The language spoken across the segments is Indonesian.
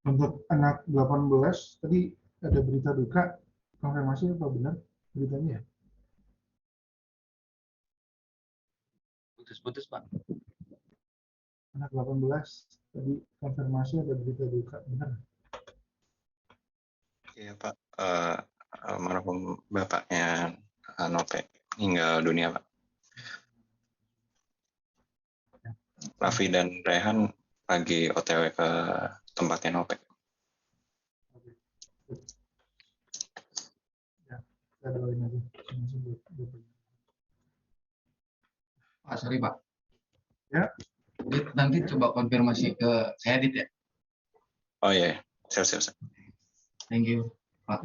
Untuk anak 18 tadi ada berita duka, konfirmasi apa benar beritanya ya? Putus-putus, Pak. Anak 18 tadi konfirmasi ada berita duka, benar? Iya, Pak. Almarhum bapaknya Nope meninggal dunia, Pak. Raffi dan Rehan lagi OTW ke tempatnya Nope. Oke. Ya, kita doain aja. Pak, sorry Pak. Ya. Nanti coba konfirmasi ke saya, Dit ya. Oh iya, siap. Thank you, Pak.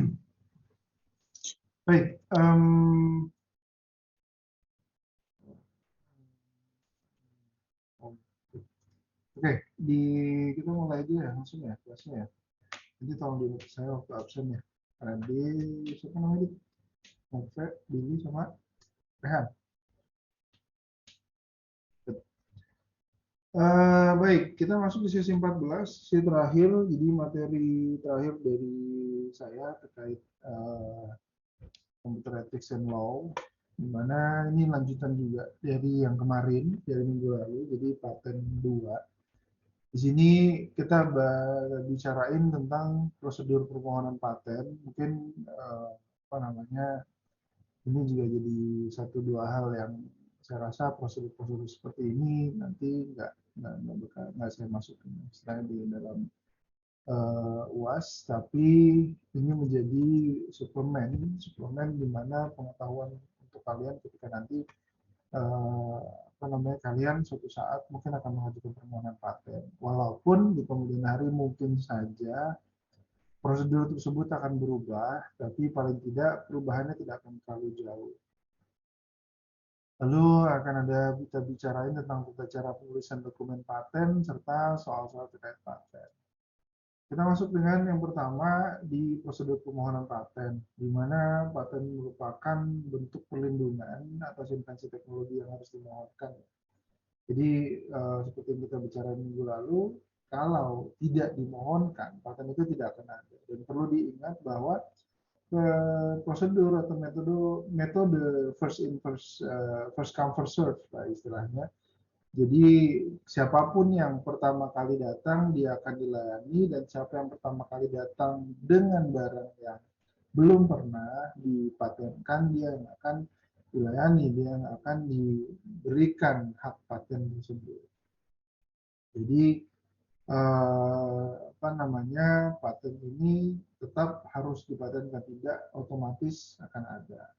Baik, oke, kita mulai aja ya langsung ya kelasnya ya. Jadi tolong di saya waktu absen ya. Di siapa namanya? Nove, Billy sama Rehan. Baik, kita masuk di sesi 14, sesi terakhir. Jadi materi terakhir dari saya terkait Computer Ethics and Law, di mana ini lanjutan juga dari yang kemarin, dari minggu lalu, jadi paten 2. Di sini kita bicarain tentang prosedur permohonan paten. Mungkin apa namanya, ini juga jadi satu dua hal yang saya rasa prosedur-prosedur seperti ini nanti nggak saya masukin istilahnya di dalam UAS, tapi ini menjadi suplemen di mana pengetahuan untuk kalian ketika nanti apa namanya, kalian suatu saat mungkin akan mengajukan permohonan paten. Walaupun di kemudian hari mungkin saja prosedur tersebut akan berubah, tapi paling tidak perubahannya tidak akan terlalu jauh. Lalu akan ada kita bicarain tentang tata cara penulisan dokumen paten serta soal-soal terkait paten. Kita masuk dengan yang pertama di prosedur permohonan paten, di mana paten merupakan bentuk perlindungan atas invensi teknologi yang harus dimohonkan. Jadi seperti yang kita bicara minggu lalu, kalau tidak dimohonkan, paten itu tidak akan ada. Dan perlu diingat bahwa prosedur atau metode first come first serve lah istilahnya. Jadi siapapun yang pertama kali datang dia akan dilayani, dan siapa yang pertama kali datang dengan barang yang belum pernah dipatenkan dia yang akan dilayani, dia yang akan diberikan hak paten tersebut. Jadi apa namanya, paten ini tetap harus dipatenkan, tidak otomatis akan ada.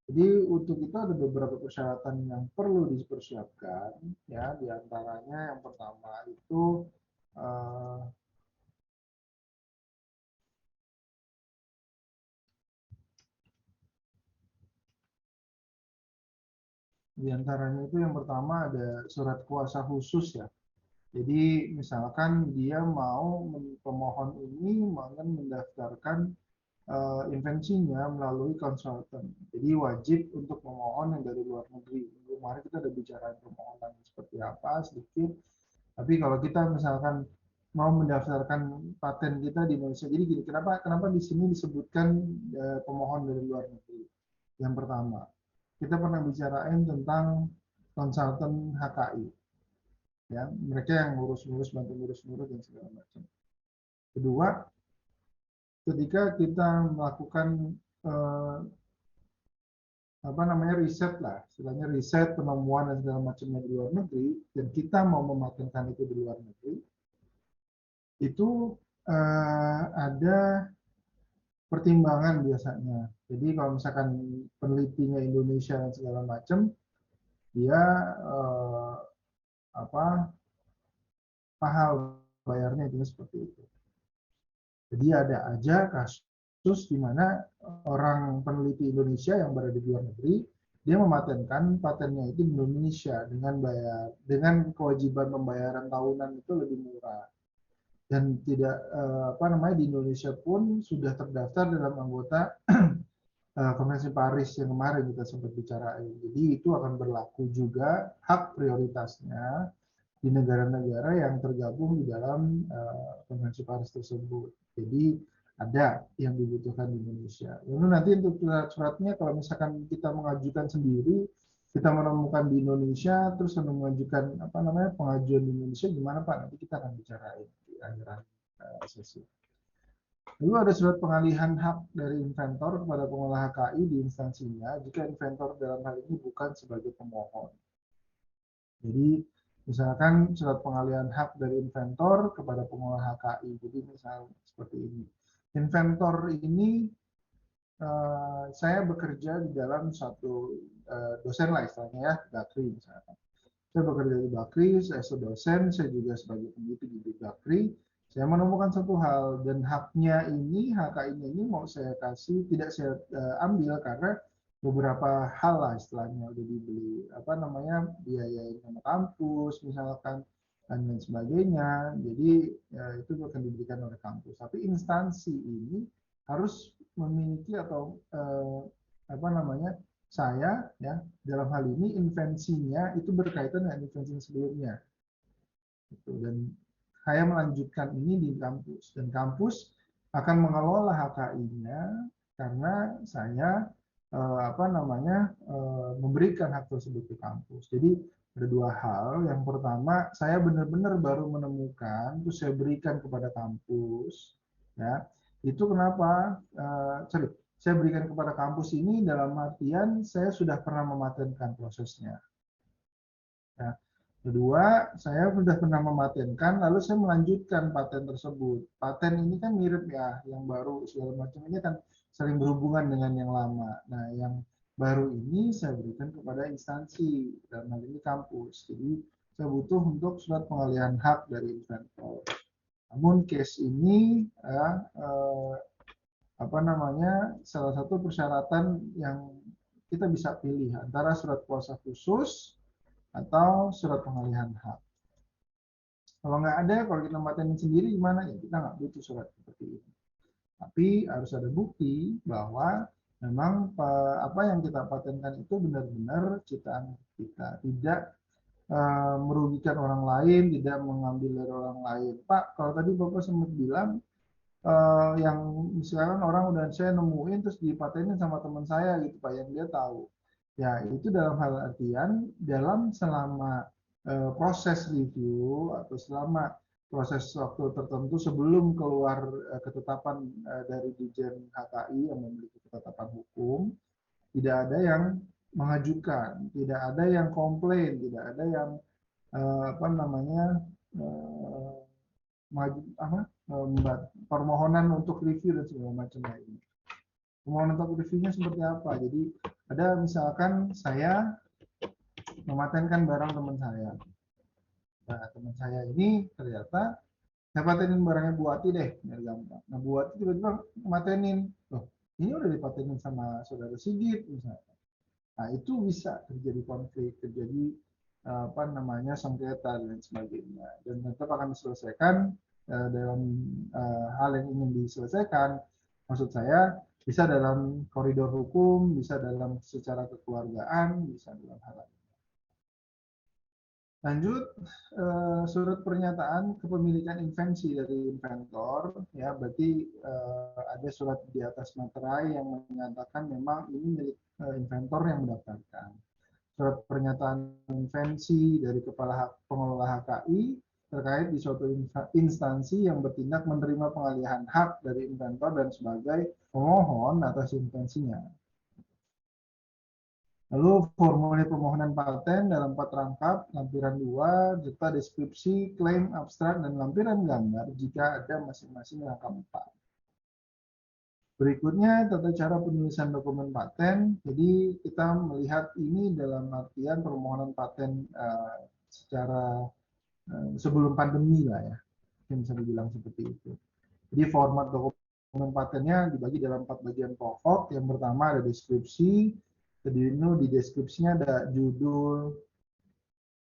Jadi untuk itu ada beberapa persyaratan yang perlu dipersiapkan, ya, diantaranya yang pertama itu yang pertama ada surat kuasa khusus ya. Jadi misalkan dia pemohon ini mau mendaftarkan invensinya melalui konsultan. Jadi wajib untuk pemohon yang dari luar negeri. Kemarin kita ada bicara permohonan seperti apa sedikit. Tapi kalau kita misalkan mau mendaftarkan paten kita di Indonesia, jadi gini, kenapa di sini disebutkan pemohon dari luar negeri? Yang pertama, kita pernah bicarain tentang konsultan HKI, ya, mereka yang ngurus-ngurus, bantu ngurus-ngurus dan segala macam. Kedua, ketika kita melakukan apa namanya, riset lah, istilahnya riset penemuan dan segala macamnya di luar negeri, dan kita mau mematenkan itu di luar negeri, itu ada pertimbangan biasanya. Jadi kalau misalkan penelitinya Indonesia dan segala macam, dia mahal bayarnya, itu seperti itu. Jadi ada aja kasus di mana orang peneliti Indonesia yang berada di luar negeri, dia mematenkan patennya itu di Indonesia dengan kewajiban pembayaran tahunan itu lebih murah. Dan tidak di Indonesia pun sudah terdaftar dalam anggota Konvensi Paris yang kemarin kita sempat bicarain. Jadi itu akan berlaku juga hak prioritasnya di negara-negara yang tergabung di dalam konvensi Paris tersebut. Jadi ada yang dibutuhkan di Indonesia. Lalu nanti untuk surat-suratnya kalau misalkan kita mengajukan sendiri, kita menemukan di Indonesia, terus mengajukan apa namanya pengajuan di Indonesia gimana Pak? Nanti kita akan bicarain di akhiran sesi. Lalu ada surat pengalihan hak dari inventor kepada pengelola HKI di instansinya jika inventor dalam hal ini bukan sebagai pemohon. Jadi misalkan surat pengalihan hak dari inventor kepada pengelola HKI. Jadi misal seperti ini. Inventor ini saya bekerja di dalam suatu dosen lah istilahnya ya, Bakri misalkan. Saya bekerja di Bakri, saya dosen, saya juga sebagai peneliti di Bakri. Saya menemukan satu hal dan haknya ini, HKI-nya ini mau saya kasih, tidak saya ambil karena beberapa hal lah istilahnya udah dibeli apa namanya biaya sama kampus misalkan dan lain sebagainya. Jadi ya, itu akan diberikan oleh kampus. Tapi instansi ini harus memiliki atau apa namanya saya ya dalam hal ini invensinya itu berkaitan dengan invensi sebelumnya. Dan saya melanjutkan ini di kampus dan kampus akan mengelola HKI-nya karena saya apa namanya memberikan hak tersebut ke kampus. Jadi ada dua hal. Yang pertama, saya benar-benar baru menemukan, terus saya berikan kepada kampus. Ya, itu kenapa? Saya berikan kepada kampus ini dalam artian saya sudah pernah mematenkan prosesnya. Ya. Kedua, saya sudah pernah mematenkan, lalu saya melanjutkan paten tersebut. Paten ini kan mirip ya, yang baru segala macam ini kan saling berhubungan dengan yang lama. Nah, yang baru ini saya berikan kepada instansi, dalam hal ini kampus. Jadi, saya butuh untuk surat pengalihan hak dari inventor. Namun case ini ya, apa namanya salah satu persyaratan yang kita bisa pilih antara surat kuasa khusus atau surat pengalihan hak. Kalau nggak ada, kalau kita patenin sendiri gimana ya kita nggak butuh surat seperti itu. Tapi harus ada bukti bahwa memang apa yang kita patenkan itu benar-benar ciptaan kita, tidak merugikan orang lain, tidak mengambil dari orang lain. Pak, kalau tadi Bapak sempat bilang yang misalkan orang udah saya nemuin terus dipatenin sama teman saya gitu Pak, yang dia tahu. Ya, itu dalam hal artian dalam selama proses review atau selama proses waktu tertentu sebelum keluar ketetapan dari Dirjen HKI yang memiliki ketetapan hukum, tidak ada yang mengajukan, tidak ada yang komplain, tidak ada yang apa namanya permohonan untuk review dan segala macam lainnya. Permohonan untuk reviewnya seperti apa? Jadi ada misalkan saya mematenkan barang teman saya. Nah, teman saya ini ternyata saya patenin barangnya Bu Ati deh, biar gampang. Nah, Bu Ati tiba-tiba matenin, loh, ini udah dipatenin sama saudara Sigit misalnya. Nah, itu bisa terjadi konflik, terjadi apa namanya sengketa dan sebagainya. Dan tetap akan diselesaikan dalam hal yang ingin diselesaikan. Maksud saya bisa dalam koridor hukum, bisa dalam secara kekeluargaan, bisa dalam hal lain. Lanjut, surat pernyataan kepemilikan invensi dari inventor, ya berarti ada surat di atas materai yang menyatakan memang ini milik inventor yang mendaftarkan. Surat pernyataan invensi dari kepala pengelola HKI terkait di suatu instansi yang bertindak menerima pengalihan hak dari inventor dan sebagai pemohon atas invensinya. Lalu formulir permohonan paten dalam 4 rangkap, lampiran 2, serta deskripsi, klaim, abstrak, dan lampiran gambar jika ada masing-masing rangkap 4. Berikutnya tata cara penulisan dokumen paten. Jadi kita melihat ini dalam artian permohonan paten secara sebelum pandemi lah ya, yang bisa dibilang seperti itu. Jadi format dokumen patennya dibagi dalam 4 bagian pokok. Yang pertama ada deskripsi. Jadi di deskripsinya ada judul,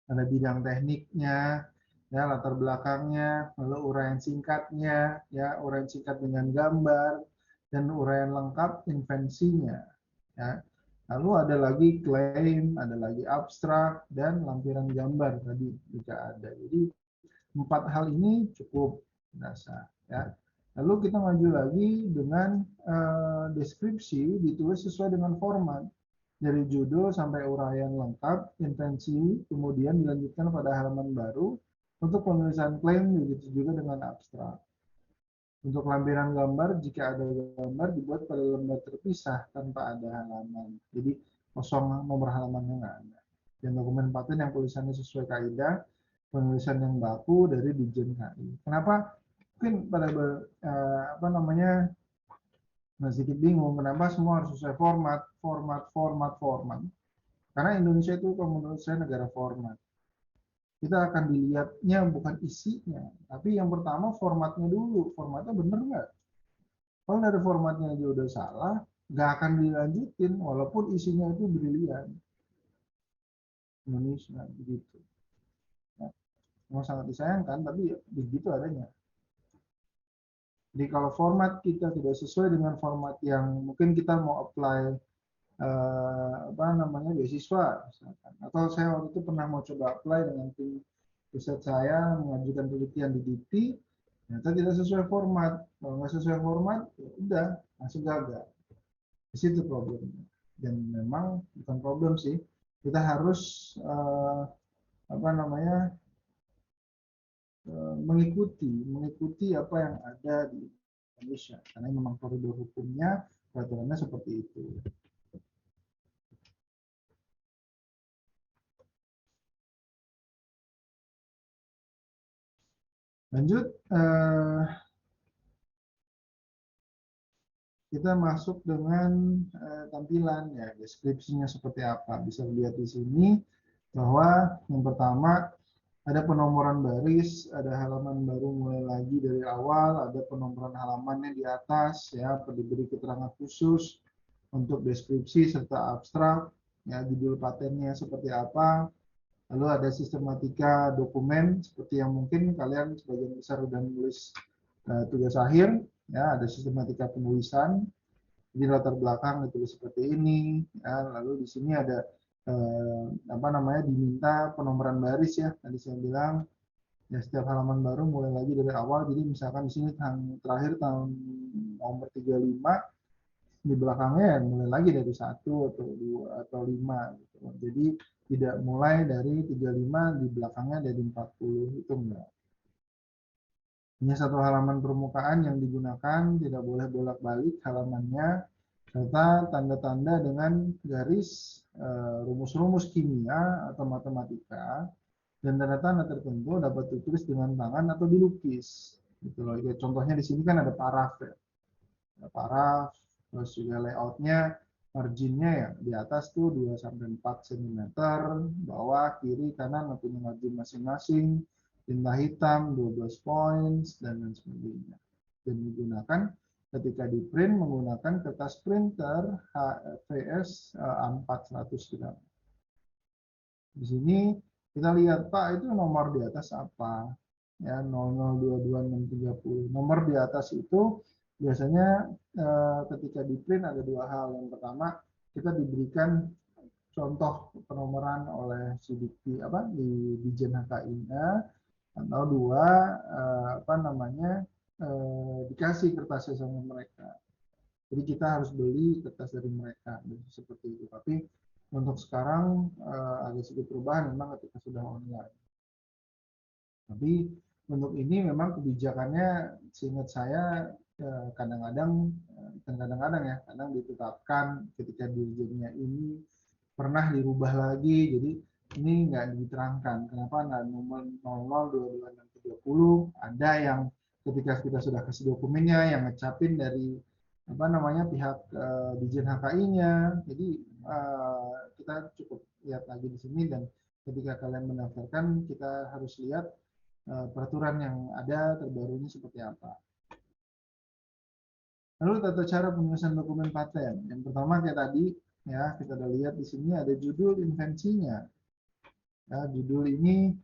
ada bidang tekniknya, ya latar belakangnya, lalu uraian singkatnya, ya uraian singkat dengan gambar, dan uraian lengkap invensinya. Ya. Lalu ada lagi klaim, ada lagi abstrak, dan lampiran gambar tadi jika ada. Jadi 4 hal ini cukup dasar. Ya. Lalu kita maju lagi dengan deskripsi ditulis sesuai dengan format. Dari judul sampai uraian lengkap, intensi, kemudian dilanjutkan pada halaman baru. Untuk penulisan klaim begitu juga dengan abstrak. Untuk lampiran gambar, jika ada gambar dibuat pada lembar terpisah tanpa ada halaman. Jadi kosong, nomor halamannya nggak ada. Dan dokumen paten yang tulisannya sesuai kaidah, penulisan yang baku dari Ditjen KI. Kenapa? Mungkin pada masih sedikit bingung kenapa semua harus sesuai format. Karena Indonesia itu kalau menurut saya negara format. Kita akan dilihatnya bukan isinya, tapi yang pertama formatnya dulu. Formatnya bener nggak? Kalau dari formatnya aja udah salah, nggak akan dilanjutin walaupun isinya itu brilian. Indonesia begitu. Nah, memang sangat disayangkan, tapi ya, begitu adanya. Jadi kalau format kita tidak sesuai dengan format yang mungkin kita mau apply beasiswa misalkan. Atau saya waktu itu pernah mau coba apply dengan tim riset saya mengajukan penelitian di DIPI, ternyata tidak sesuai format. Kalau nggak sesuai format, ya udah langsung gagal. Di situ problemnya. Dan memang bukan problem sih, kita harus mengikuti apa yang ada di Indonesia, karena memang koridor hukumnya peraturannya seperti itu. Lanjut, kita masuk dengan tampilan ya, deskripsinya seperti apa. Bisa dilihat di sini bahwa yang pertama ada penomoran baris, ada halaman baru mulai lagi dari awal, ada penomoran halamannya di atas ya, diberi keterangan khusus untuk deskripsi serta abstrak, ya judul patennya seperti apa. Lalu ada sistematika dokumen seperti yang mungkin kalian sebagian besar sudah menulis tugas akhir, ya ada sistematika penulisan. Jadi latar belakang ditulis seperti ini, ya. Lalu di sini ada diminta penomoran baris ya. Tadi saya bilang ya setiap halaman baru mulai lagi dari awal. Jadi misalkan di sini terakhir tahun nomor 35, di belakangnya ya mulai lagi dari 1 atau 2 atau 5 gitu. Jadi tidak mulai dari 35 di belakangnya dari 40, itu enggak. Hanya satu halaman permukaan yang digunakan, tidak boleh bolak-balik halamannya, serta tanda-tanda dengan garis rumus-rumus kimia atau matematika, dan tanda-tanda tertentu dapat ditulis dengan tangan atau dilukis. Gitu loh. Ya, contohnya di sini kan ada paraf ya. Ada paraf, terus juga layoutnya, marginnya ya di atas tuh 2-4 cm, bawah, kiri, kanan punya margin masing-masing, tinta hitam 12 points, dan lain sebagainya. Dan digunakan ketika di print menggunakan kertas printer HVS A4 100 gram. Di sini kita lihat Pak itu nomor di atas apa? Ya 0022630. Nomor di atas itu biasanya ketika di print ada dua hal. Yang pertama kita diberikan contoh penomoran oleh CDP di Ditjen HKI-nya, atau dua dikasih kertasnya sama mereka. Jadi kita harus beli kertas dari mereka seperti itu. Tapi untuk sekarang ada sedikit perubahan memang ketika sudah online. Tapi untuk ini memang kebijakannya seingat saya kadang-kadang ya, kadang ditetapkan ketika dirjennya ini pernah dirubah lagi. Jadi ini nggak diterangkan kenapa nggak nomor 0022630, ada yang ketika kita sudah kasih dokumennya yang ngecapin dari pihak Ditjen HKI-nya. Jadi kita cukup lihat lagi di sini, dan ketika kalian mendaftarkan kita harus lihat peraturan yang ada terbarunya seperti apa. Lalu tata cara penulisan dokumen paten. Yang pertama kayak tadi ya, kita udah lihat di sini ada judul invensinya. Ya, judul ini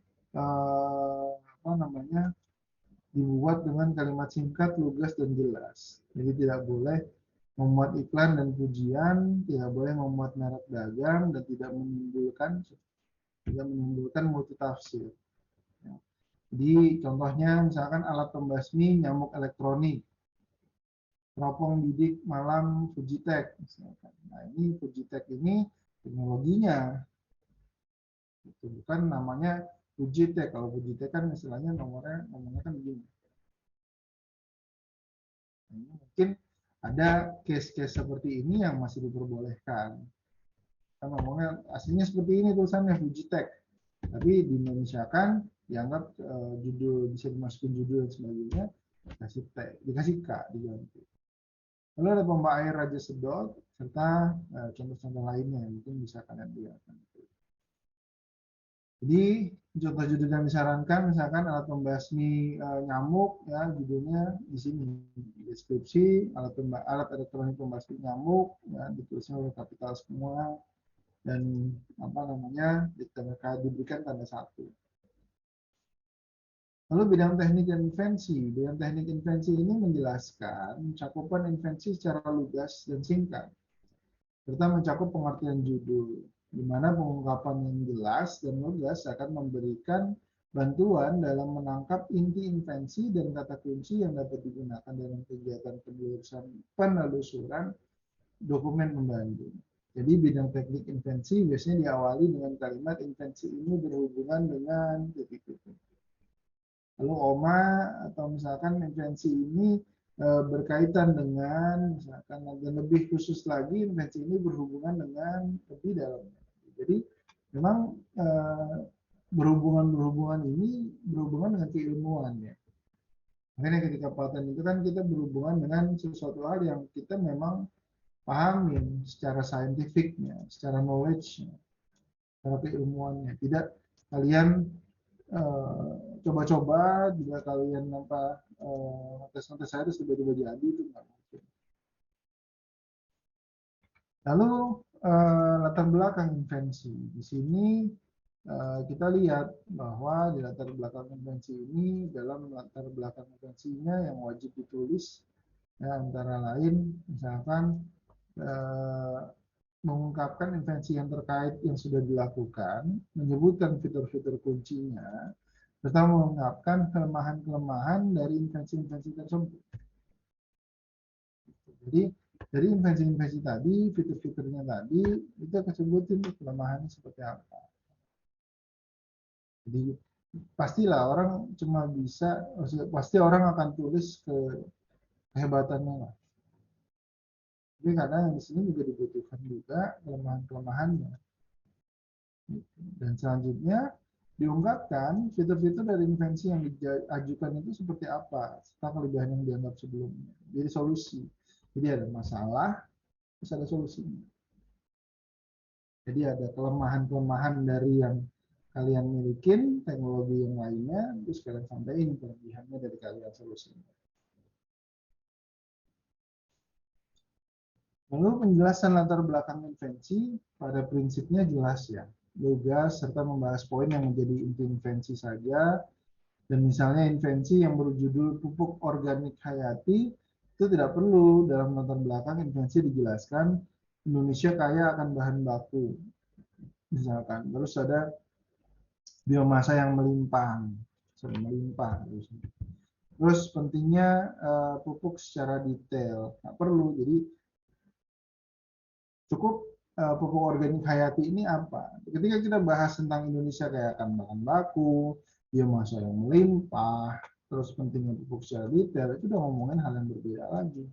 dibuat dengan kalimat singkat, lugas, dan jelas. Jadi tidak boleh Memuat iklan dan pujian, tidak boleh memuat merek dagang, dan tidak menimbulkan multitafsir. Ya. Jadi contohnya misalkan alat pembasmi nyamuk elektronik, teropong bidik malam Fujitech misalkan. Nah ini Fujitech ini teknologinya, itu bukan namanya Fujitech. Kalau Fujitech kan istilahnya nomornya kan begini. Nah, ini mungkin ada case-case seperti ini yang masih diperbolehkan. Kan ngomongnya aslinya seperti ini tulisannya Fujitech, tapi di Indonesia kan dianggap judul bisa dimasukin judul dan sebagainya, dikasih K diganti. Lalu ada pompa air Raja Sedot serta contoh-contoh lainnya yang mungkin bisa kalian lihat. Jadi contoh judul yang disarankan misalkan alat pembasmi nyamuk, ya judulnya di sini deskripsi alat elektronik pembasmi nyamuk, ya ditulisnya oleh kapital semua dan diberikan tanda satu. Lalu bidang teknik dan invensi. Bidang teknik invensi ini menjelaskan cakupan invensi secara lugas dan singkat, serta mencakup pengertian judul, di mana pengungkapan yang jelas dan lugas akan memberikan bantuan dalam menangkap inti invensi dan kata kunci yang dapat digunakan dalam kegiatan penelusuran dokumen pembantu. Jadi bidang teknik invensi biasanya diawali dengan kalimat invensi ini berhubungan dengan titik-titik. Lalu OMA atau misalkan invensi ini berkaitan dengan misalkan dan lebih khusus lagi invensi ini berhubungan dengan lebih dalamnya. Jadi memang berhubungan ini berhubungan dengan keilmuan ya. Makanya ketika paten itu kan kita berhubungan dengan sesuatu hal yang kita memang pahamin secara saintifiknya, secara knowledge-nya, secara keilmuannya. Tidak kalian coba-coba juga kalian tes-tes saya terus tiba-tiba jadi itu nggak mungkin. Lalu latar belakang invensi di sini kita lihat bahwa di latar belakang invensi ini dalam latar belakang invensinya yang wajib ditulis ya, antara lain misalkan mengungkapkan invensi yang terkait yang sudah dilakukan, menyebutkan fitur-fitur kuncinya, serta mengungkapkan kelemahan-kelemahan dari invensi-invensi tersebut. Jadi dari invensi-invensi tadi, fitur-fiturnya tadi, itu akan sebutin kelemahannya seperti apa. Jadi pastilah orang cuma bisa, pasti orang akan tulis kehebatannya lah. Jadi karena yang di sini juga dibutuhkan juga kelemahan-kelemahannya. Dan selanjutnya diungkapkan fitur-fitur dari invensi yang diajukan itu seperti apa, serta kelebihan yang dianggap sebelumnya. Jadi solusi. Jadi ada masalah, terus ada solusinya. Jadi ada kelemahan-kelemahan dari yang kalian milikin, teknologi yang lainnya, terus kalian sampaikan kelebihannya dari kalian solusinya. Lalu penjelasan latar belakang invensi pada prinsipnya jelas ya, lugas serta membahas poin yang menjadi inti invensi saja. Dan misalnya invensi yang berjudul pupuk organik hayati itu tidak perlu dalam latar belakang invensi dijelaskan Indonesia kaya akan bahan baku misalkan. Terus ada biomasa yang melimpah, Terus pentingnya pupuk secara detail, nggak perlu. Jadi cukup pupuk organik hayati ini apa? Ketika kita bahas tentang Indonesia kaya akan bahan baku, biomasa yang melimpah, terus pentingnya pupuk secara detail, itu udah ngomongin hal yang berbeda lagi.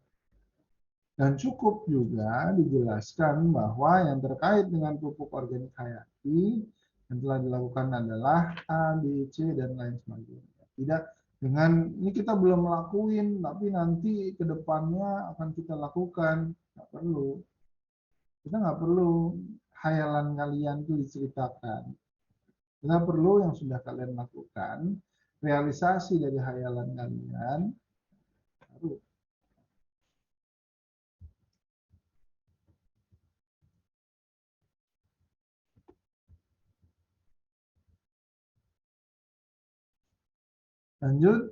Dan cukup juga dijelaskan bahwa yang terkait dengan pupuk organik hayati yang telah dilakukan adalah A, B, C, dan lain sebagainya. Tidak dengan ini kita belum melakukan, tapi nanti ke depannya akan kita lakukan. Nggak perlu. Kita nggak perlu hayalan kalian itu diceritakan. Kita perlu yang sudah kalian lakukan, realisasi dari hayalan kalian, baru. Lanjut,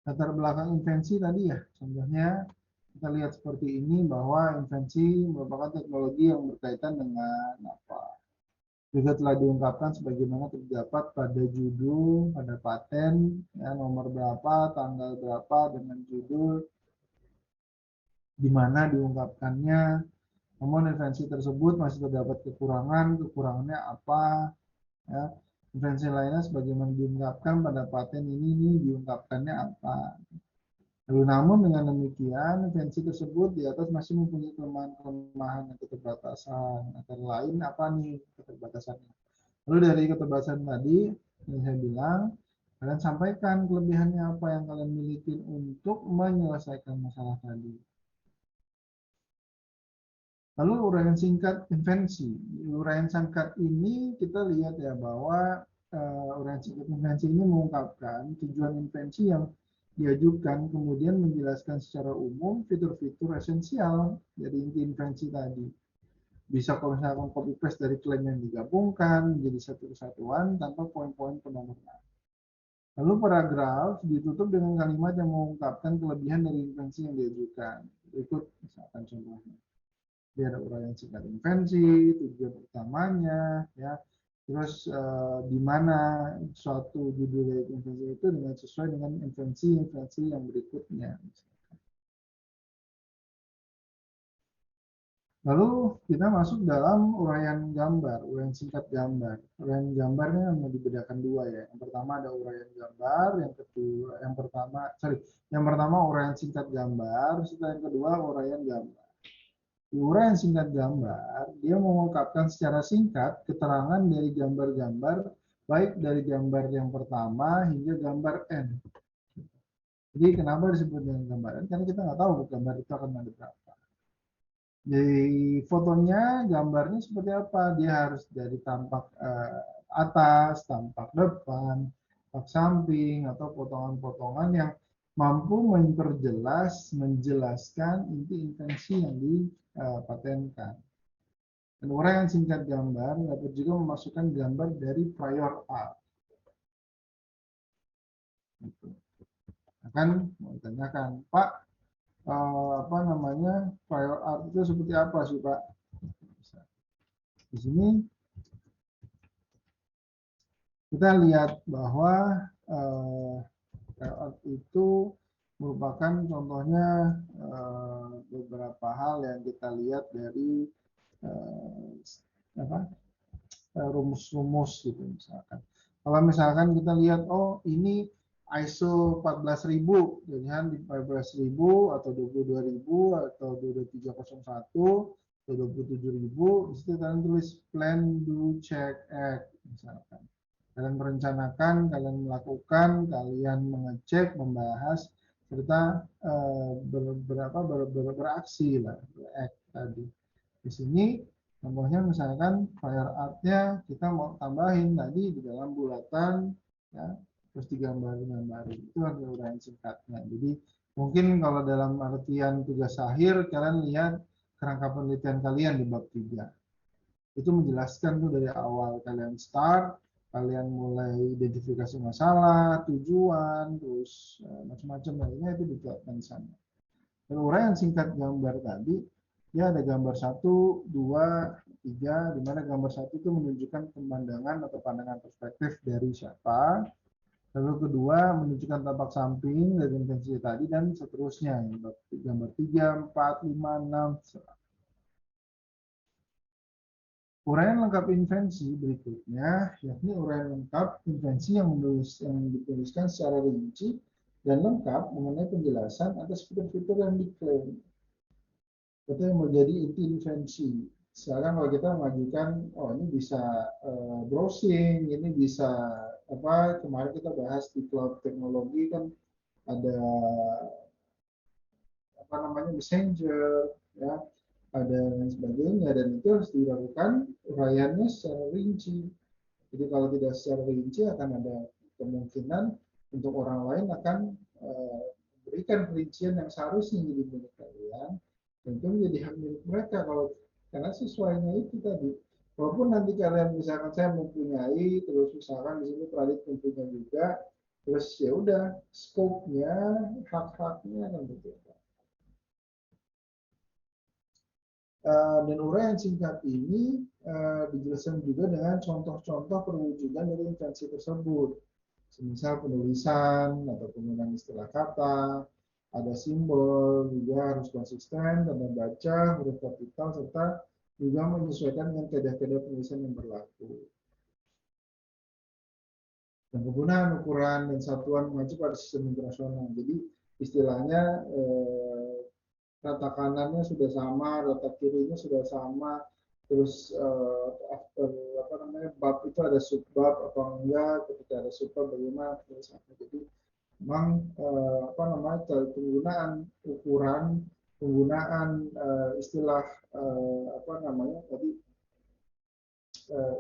Latar belakang invensi tadi ya, contohnya kita lihat seperti ini bahwa invensi merupakan teknologi yang berkaitan dengan apa? Juga telah diungkapkan sebagaimana terdapat pada judul, pada paten, ya, nomor berapa, tanggal berapa, dengan judul, di mana diungkapkannya. Namun invensi tersebut masih terdapat kekurangan, kekurangannya apa? Ya, invensi lainnya sebagaimana diungkapkan pada paten ini diungkapkannya apa? Lalu namun dengan demikian, invensi tersebut di atas masih mempunyai kelemahan-kelemahan dan keterbatasan. Antara lain apa nih keterbatasannya? Lalu dari keterbatasan tadi, yang saya bilang, kalian sampaikan kelebihannya apa yang kalian miliki untuk menyelesaikan masalah tadi. Lalu uraian singkat invensi. Uraian singkat ini kita lihat ya bahwa uraian singkat invensi ini mengungkapkan tujuan invensi yang diajukan, kemudian menjelaskan secara umum fitur-fitur esensial dari inti invensi tadi. Bisa kalau misalkan copy paste dari klaim yang digabungkan menjadi satu kesatuan tanpa poin-poin penomoraan. Lalu paragraf ditutup dengan kalimat yang mengungkapkan kelebihan dari invensi yang diajukan. Berikut misalkan contohnya. Dia ada uraian singkat invensi, tujuan utamanya, ya, terus di mana suatu judul dari invensi itu dengan sesuai dengan invensi yang berikutnya. Lalu kita masuk dalam uraian gambar, uraian singkat gambar. Uraian gambarnya mau dibedakan dua ya. Yang pertama ada uraian gambar, yang pertama uraian singkat gambar, setelah yang kedua uraian gambar. Uraian singkat gambar, dia mengungkapkan secara singkat keterangan dari gambar-gambar, baik dari gambar yang pertama hingga gambar N. Jadi kenapa disebut dengan gambar N? Karena kita nggak tahu gambar itu akan ada berapa. Jadi fotonya, gambarnya seperti apa? Dia harus dari tampak atas, tampak depan, tampak samping, atau potongan-potongan yang mampu memperjelas, menjelaskan inti invensi yang dipatenkan. Dan uraian singkat gambar dapat juga memasukkan gambar dari prior art. Akan ditanyakan, Pak, apa namanya, prior art itu seperti apa sih, Pak? Di sini kita lihat bahwa prior art itu merupakan contohnya beberapa hal yang kita lihat dari rumus-rumus gitu misalkan. Kalau misalkan kita lihat, oh ini ISO 14.000, jadi di 14.000 atau 22.000 atau 22301 atau 27.000, di situ kalian tulis plan, do, check, act misalkan. Kalian merencanakan, kalian melakukan, kalian mengecek, membahas, serta beraksi lah, act tadi. Di sini contohnya misalkan prior art-nya kita mau tambahin tadi di dalam bulatan, ya, terus digambar-gambarin. Itu ada uraian singkatnya. Jadi mungkin kalau dalam artian tugas akhir kalian lihat kerangka penelitian kalian di bab 3. Itu menjelaskan tuh dari awal kalian start, kalian mulai identifikasi masalah, tujuan, terus macam-macam lainnya itu dijelaskan di sana. Dan uraian singkat gambar tadi, ya ada gambar 1, 2, 3, di mana gambar 1 itu menunjukkan pemandangan atau pandangan perspektif dari siapa. Lalu kedua menunjukkan tampak samping dari invensi tadi dan seterusnya. Gambar 3, 4, 5, 6. Uraian lengkap invensi berikutnya, yakni uraian lengkap invensi yang dituliskan secara rinci dan lengkap mengenai penjelasan atas fitur-fitur yang diklaim. Itu yang menjadi inti invensi. Sekarang kalau kita mengajukan, oh ini bisa browsing, ini bisa apa? Kemarin kita bahas di cloud teknologi kan ada apa namanya messenger, ya, ada dan sebagainya, dan itu harus dilakukan uraiannya secara rinci. Jadi kalau tidak secara rinci akan ada kemungkinan untuk orang lain akan berikan perincian yang seharusnya jadi milik kalian, tentu menjadi hak milik mereka kalau karena sesuainya itu tadi. Walaupun nanti kalian misalkan saya mempunyai, terus misalkan di sini Pradit mempunyai juga, Terus ya udah, scope-nya, hak-haknya akan berbeda. Dan uraian singkat ini dijelaskan juga dengan contoh-contoh perwujudan dari invensi tersebut. Semisal penulisan atau penggunaan istilah kata, ada simbol, juga harus konsisten, tanda baca, huruf kapital, serta juga menyesuaikan dengan kaedah-kaedah penulisan yang berlaku. Dan penggunaan ukuran dan satuan mengacu pada sistem internasional. Jadi istilahnya rata kanannya sudah sama, rata kirinya sudah sama, terus after apa namanya bab itu ada subbab apa enggak, ketika ada subbab bagaimana tulisannya. Jadi memang apa namanya penggunaan ukuran, penggunaan istilah apa namanya tadi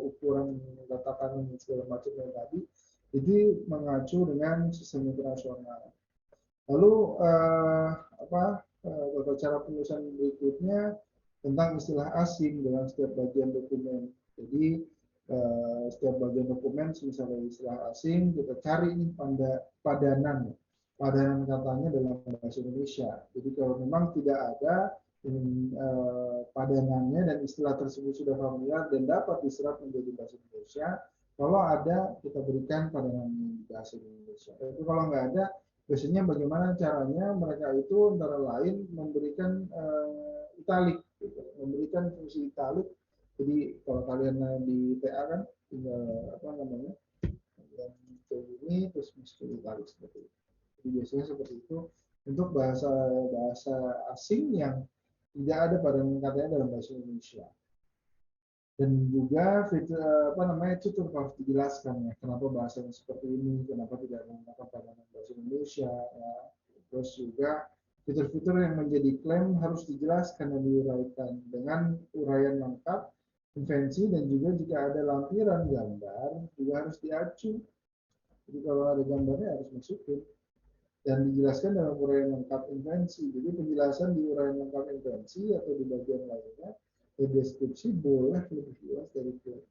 ukuran rata kanan dan segala macamnya tadi, jadi mengacu dengan sistem internasional. Lalu tata cara penulisan berikutnya tentang istilah asing dalam setiap bagian dokumen. Jadi setiap bagian dokumen, misalnya istilah asing, kita cari nih padanan katanya dalam bahasa Indonesia. Jadi kalau memang tidak ada padanannya dan istilah tersebut sudah familiar dan dapat diserap menjadi bahasa Indonesia, kalau ada kita berikan padanan bahasa Indonesia. Tapi kalau nggak ada, biasanya bagaimana caranya mereka itu antara lain memberikan italik, gitu. Memberikan fungsi italik. Jadi kalau kalian di TA kan tinggal apa namanya yang ini terus mesti italik seperti itu. Jadi biasanya seperti itu untuk bahasa asing yang tidak ada padanan katanya dalam bahasa Indonesia. Dan juga fitur apa namanya itu harus dijelaskan ya kenapa bahasanya seperti ini, kenapa tidak menggunakan padanan bahasa Indonesia ya. Terus juga fitur-fitur yang menjadi klaim harus dijelaskan dan diuraikan dengan uraian lengkap invensi, dan juga jika ada lampiran gambar juga harus diacu. Jadi kalau ada gambarnya harus masukin dan dijelaskan dalam uraian lengkap invensi. Jadi penjelasan di uraian lengkap invensi atau di bagian lainnya deskripsi boleh lebih luas dari klaim.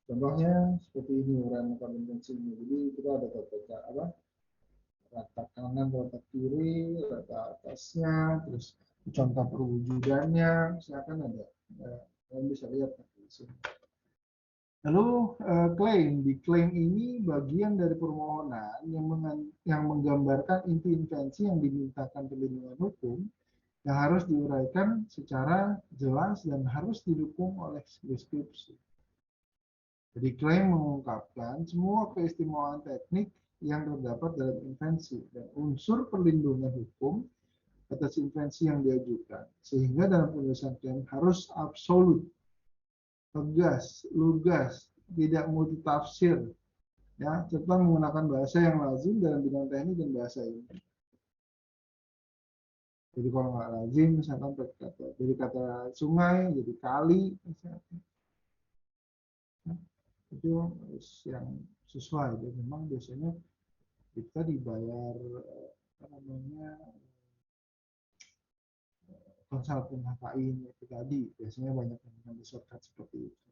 Contohnya seperti ini uraian lengkap invensi ini. Jadi kita ada rata kanan, rata kiri, rata atasnya, terus contoh perwujudannya, misalkan ada. Kalian bisa lihat di sini. Lalu klaim, di klaim ini bagian dari permohonan yang menggambarkan inti invensi yang dimintakan perlindungan hukum yang harus diuraikan secara jelas dan harus didukung oleh deskripsi. Jadi klaim mengungkapkan semua keistimewaan teknik yang terdapat dalam invensi dan unsur perlindungan hukum atas invensi yang diajukan, sehingga dalam penulisan klaim harus absolut, tegas, lugas, tidak multitafsir, ya, serta menggunakan bahasa yang lazim dalam bidang teknik dan bahasa ilmiah. Jadi kalau nggak lazim, misalkan dari kata sungai jadi kali, misalkan. Itu harus yang sesuai. Dan memang biasanya kita dibayar apa namanya konsultan HKI itu tadi, biasanya banyak yang mengambil shortcut seperti itu.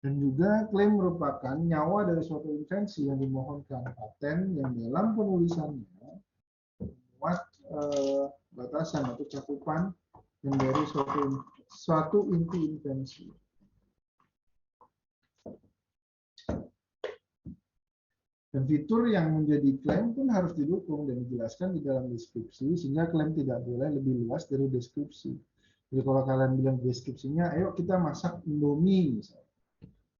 Dan juga klaim merupakan nyawa dari suatu invensi yang dimohonkan paten yang dalam penulisannya memuat batasan atau cakupan yang dari suatu inti invensi. Dan fitur yang menjadi klaim pun harus didukung dan dijelaskan di dalam deskripsi, sehingga klaim tidak boleh lebih luas dari deskripsi. Jadi kalau kalian bilang deskripsinya, ayo kita masak Indomie misalnya.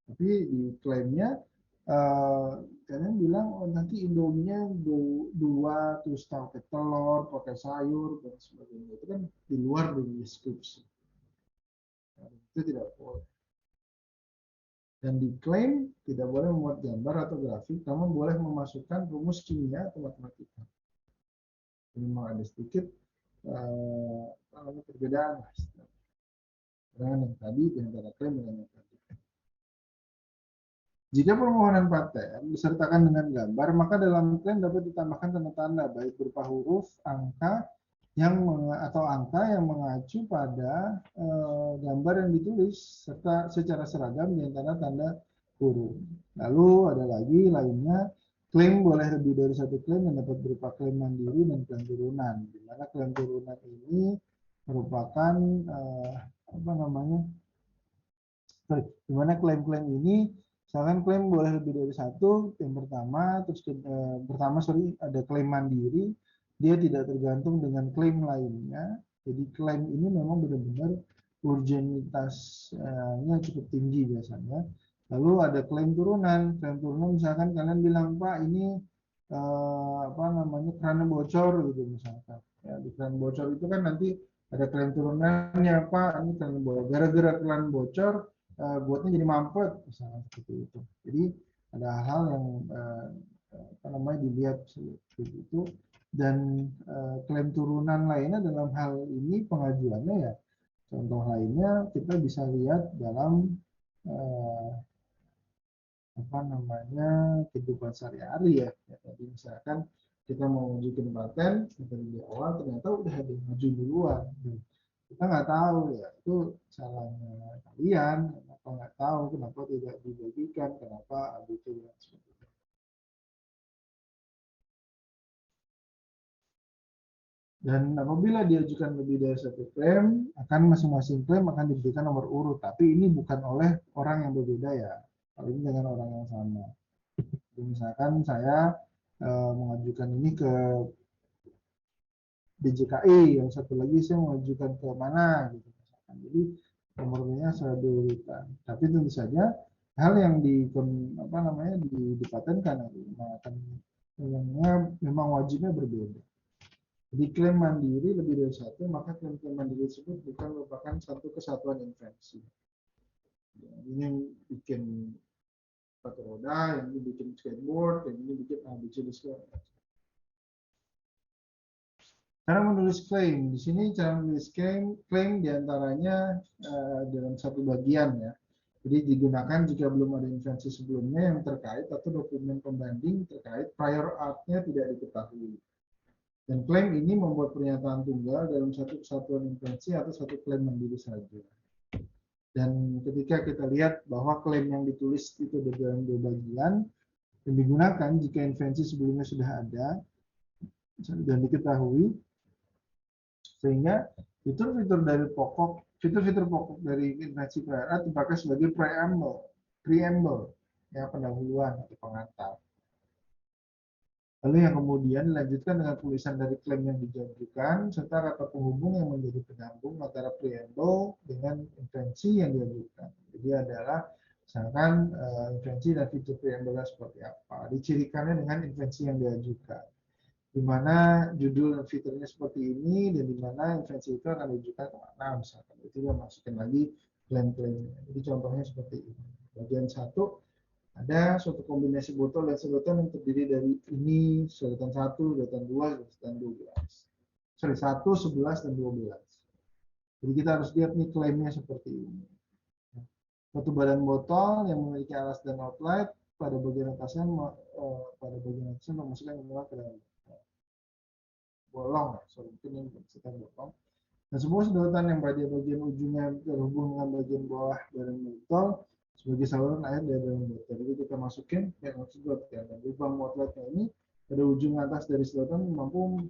Tapi di klaimnya kalian bilang oh, nanti Indominya dua terus pakai telur, pakai sayur dan sebagainya. Itu kan di luar dari deskripsi. Nah, itu tidak boleh. Dan diklaim tidak boleh memuat gambar atau grafik, namun boleh memasukkan rumus kimia atau matematika. Jadi memang ada sedikit perbedaan dengan yang tadi, di antara klaim dengan yang tadi. Jika permohonan paten disertakan dengan gambar, maka dalam klaim dapat ditambahkan tanda-tanda baik berupa huruf, angka, atau angka yang mengacu pada gambar yang ditulis serta secara seragam di antara tanda kurung. Lalu ada lagi lainnya, klaim boleh lebih dari satu klaim yang dapat berupa klaim mandiri dan klaim turunan. Di mana klaim turunan ini merupakan apa namanya? Di mana klaim-klaim ini, misalkan klaim boleh lebih dari satu, yang pertama, terus ada klaim mandiri, dia tidak tergantung dengan klaim lainnya. Jadi klaim ini memang benar-benar urgenitasnya cukup tinggi biasanya. Lalu ada klaim turunan. Klaim turunan misalkan kalian bilang, Pak, ini apa namanya, kerannya bocor gitu misalkan. Ya, di keran bocor itu kan nanti ada klaim turunannya, Pak, ini keran bocor. Gara-gara keran bocor, buatnya jadi mampet, misalnya seperti itu. Jadi ada hal yang apa namanya dilihat seperti itu. Dan klaim turunan lainnya dalam hal ini pengajuannya ya, contoh lainnya kita bisa lihat dalam apa namanya kehidupan sehari-hari ya. Tadi misalkan kita mau menunjukkan paten, di awal ternyata udah ada yang maju duluan. Kita nggak tahu ya, itu salahnya kalian, kenapa nggak tahu, kenapa tidak dibagikan, kenapa itu dan seperti itu. Dan apabila diajukan lebih dari satu klaim, akan masing-masing klaim akan diberikan nomor urut, tapi ini bukan oleh orang yang berbeda ya, kalau ini dengan orang yang sama. Jadi misalkan saya mengajukan ini ke DJKI, yang satu lagi saya mengajukan ke mana gitu. Jadi nomornya saya berurutan. Tapi tentu saja hal yang apa namanya dipatenkan akan memang wajibnya berbeda. Jadi klaim mandiri lebih dari satu, maka klaim mandiri tersebut bukan merupakan satu kesatuan invensi. Ini yang bikin sepatu roda, yang ini bikin skateboard, yang ini bikin ABC display. Cara menulis klaim, di sini cara menulis klaim diantaranya dalam satu bagian ya. Jadi digunakan jika belum ada invensi sebelumnya yang terkait atau dokumen pembanding terkait prior art-nya tidak diketahui. Dan klaim ini membuat pernyataan tunggal dalam satu kesatuan invensi atau satu klaim mandiri saja. Dan ketika kita lihat bahwa klaim yang ditulis itu dalam dua bagian dan digunakan jika invensi sebelumnya sudah ada dan diketahui, sehingga fitur-fitur pokok dari invensi prior art dipakai sebagai preamble ya, pendahuluan atau pengantar. Lalu yang kemudian dilanjutkan dengan tulisan dari klaim yang diajukan serta kata penghubung yang menjadi penyambung antara preamble dengan invensi yang diajukan. Jadi adalah misalkan invensi dan fitur preamble seperti apa, dicirikannya dengan invensi yang diajukan, di mana judul dan fiturnya seperti ini, dan di mana invensi itu akan diajukan kemana, misalkan itu dia masukin lagi klaim-klaimnya. Jadi contohnya seperti ini. Bagian 1, ada suatu kombinasi botol dan sedotan yang terdiri dari ini, sedotan 1, sedotan 2, sedotan 12. 1, 11, dan 12. Jadi kita harus lihat nih klaimnya seperti ini. Suatu badan botol yang memiliki alas dan outlet, pada bagian atasnya memasukkan minuman ke dalam bolong, mungkin ini maksudnya bolong. Dan semua sedotan yang pada bagian ujungnya terhubung dengan bagian bawah badan botol sebagai saluran air dari dalam botol. Jadi kita masukin yang sedot ya. Dan lubang outletnya ini pada ujung atas dari sedotan mampu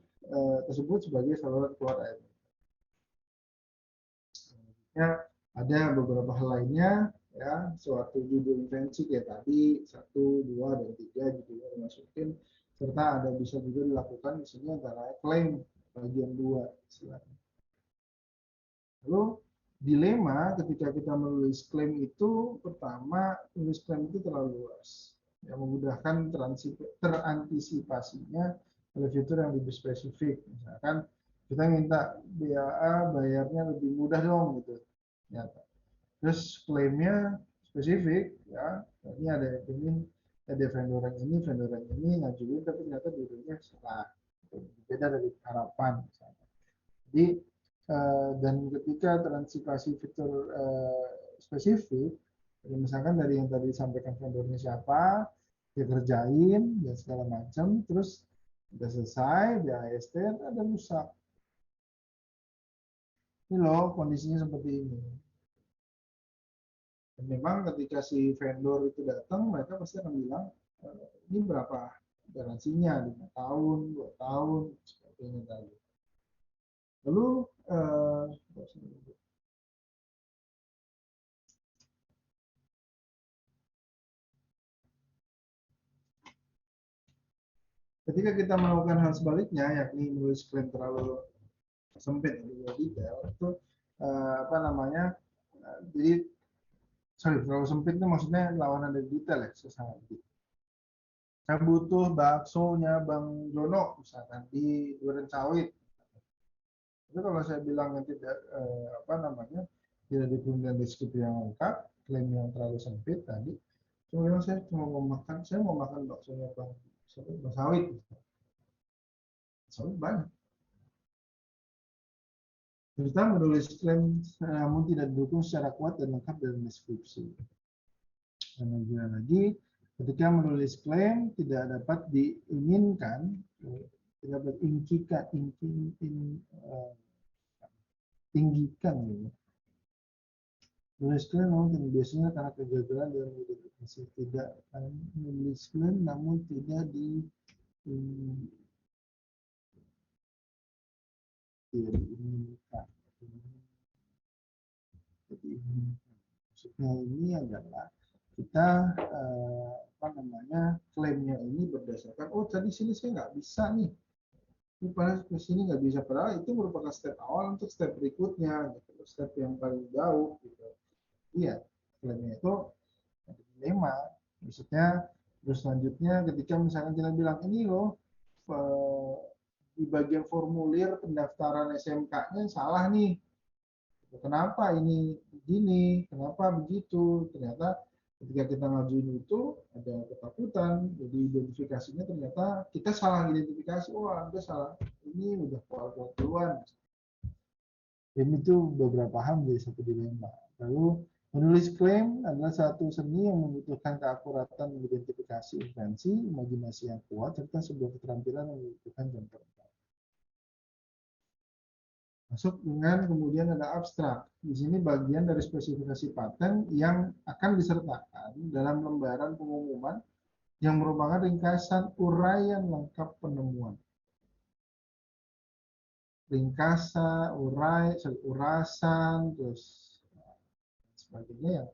tersebut sebagai saluran keluar air. Ya, ada beberapa hal lainnya ya, suatu judul invensi kayak tadi 1, 2, dan 3 gitu ya dimasukin, serta ada bisa juga dilakukan di sini antara klaim bagian 2 istilahnya. Lalu dilema ketika kita menulis klaim itu, pertama menulis klaim itu terlalu luas, yang memudahkan terantisipasinya oleh fitur yang lebih spesifik. Misalkan kita minta BAA bayarnya lebih mudah dong gitu. Ya. Terus klaimnya spesifik ya, ini ada vendor yang ini ngajuin tapi ternyata dulunya salah, beda dari harapan misalnya. Jadi dan ketika transaksi fitur spesifik, misalkan dari yang tadi disampaikan vendornya siapa, dia kerjain dan segala macam, terus udah selesai, dia AST ada rusak. Ini loh kondisinya seperti ini. Dan memang ketika si vendor itu datang, mereka pasti akan bilang, ini berapa garansinya, 5 tahun, 2 tahun, seperti ini tadi. Lalu, ketika kita melakukan hal sebaliknya, yakni menulis klaim terlalu sempit, terlalu detail, itu apa namanya, jadi sorry, terlalu sempit itu maksudnya lawanan dari detail ya, sesama. Saya butuh baksonya Bang Jono misalkan di Duren Sawit. Itu kalau saya bilang yang tidak apa namanya tidak diberikan deskripsi yang lengkap, klaim yang terlalu sempit tadi, cuma saya mau makan baksonya Bang Sawit. Sawit banyak. Kita menulis klaim namun tidak didukung secara kuat dan lengkap dalam deskripsi. Dan lagi, ketika menulis klaim tidak dapat diinginkan, tidak dapat tinggikan gitu. Menulis klaim namun biasanya karena kegagalan dalam identifikasi tidak menulis klaim namun tidak diinginkan. Jadi maksudnya ini adalah kita apa namanya klaimnya ini berdasarkan tadi sini saya nggak bisa nih, ini pada ke sini nggak bisa, padahal itu merupakan step awal untuk step berikutnya gitu, step yang paling jauh gitu. Iya, klaimnya itu dilema, maksudnya terus selanjutnya ketika misalnya kita bilang ini loh di bagian formulir pendaftaran SMK-nya salah nih. Kenapa ini begini? Kenapa begitu? Ternyata ketika kita ngajuin itu ada ketakutan. Jadi identifikasinya ternyata kita salah identifikasi. Wah, Anda salah. Ini udah kuat duluan. Dan itu beberapa hal menjadi satu dilema. Lalu menulis klaim adalah satu seni yang membutuhkan keakuratan mengidentifikasi invensi, imajinasi yang kuat, serta sebuah keterampilan yang membutuhkan jam terbang. Masuk dengan kemudian ada abstrak. Di sini bagian dari spesifikasi paten yang akan disertakan dalam lembaran pengumuman yang merupakan ringkasan uraian lengkap penemuan. Ringkasan, urasan, terus sebagainya yang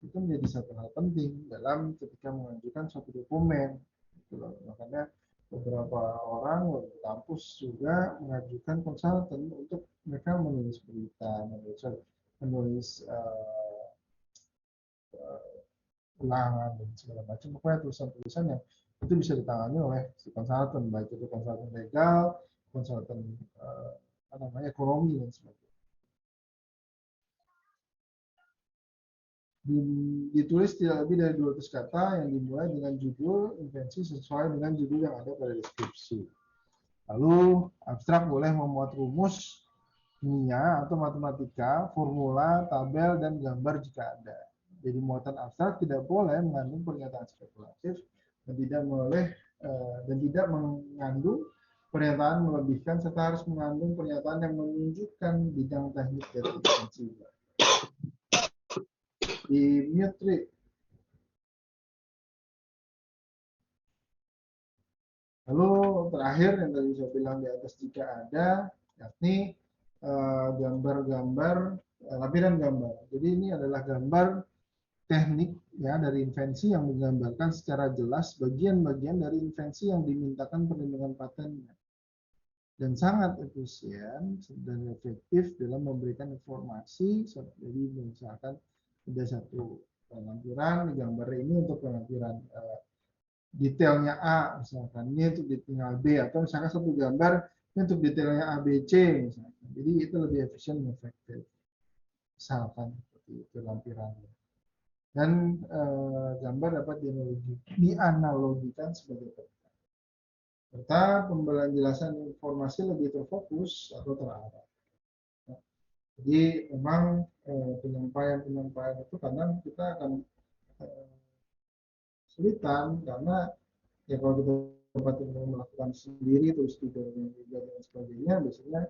itu menjadi satu hal penting dalam ketika mengajukan suatu dokumen. Makanya beberapa orang di kampus juga mengajukan konsultan untuk mereka menulis berita, menulis ulangan dan segala macam. Pokoknya tulisan-tulisan yang itu bisa ditangani oleh si konsultan, baik itu konsultan legal, konsultan ekonomi dan sebagainya. Ditulis tidak lebih dari 200 kata yang dimulai dengan judul invensi sesuai dengan judul yang ada pada deskripsi. Lalu abstrak boleh memuat rumus kimia atau matematika, formula, tabel, dan gambar jika ada. Jadi muatan abstrak tidak boleh mengandung pernyataan spekulatif dan tidak mengandung pernyataan melebihkan serta harus mengandung pernyataan yang menunjukkan bidang teknik dari invensi. Di mute. Lalu terakhir yang tadi saya bilang di atas jika ada, yakni gambar-gambar, lampiran gambar. Jadi ini adalah gambar teknik ya dari invensi yang menggambarkan secara jelas bagian-bagian dari invensi yang dimintakan perlindungan patennya. Dan sangat efisien dan efektif dalam memberikan informasi. Jadi misalkan ada satu lampiran, gambar ini untuk lampiran detailnya A, misalkan ini untuk detail B, atau misalkan satu gambar ini untuk detailnya A, B, C, misalkan. Jadi itu lebih efisien dan efektif. Misalkan seperti itu lampirannya. Dan gambar dapat dianalogikan sebagai peta. Serta penjelasan informasi lebih terfokus atau terarah. Jadi memang penyampaian itu kadang kita akan kesulitan karena ya kalau kita tempat melakukan sendiri terus tidak dan sebagainya biasanya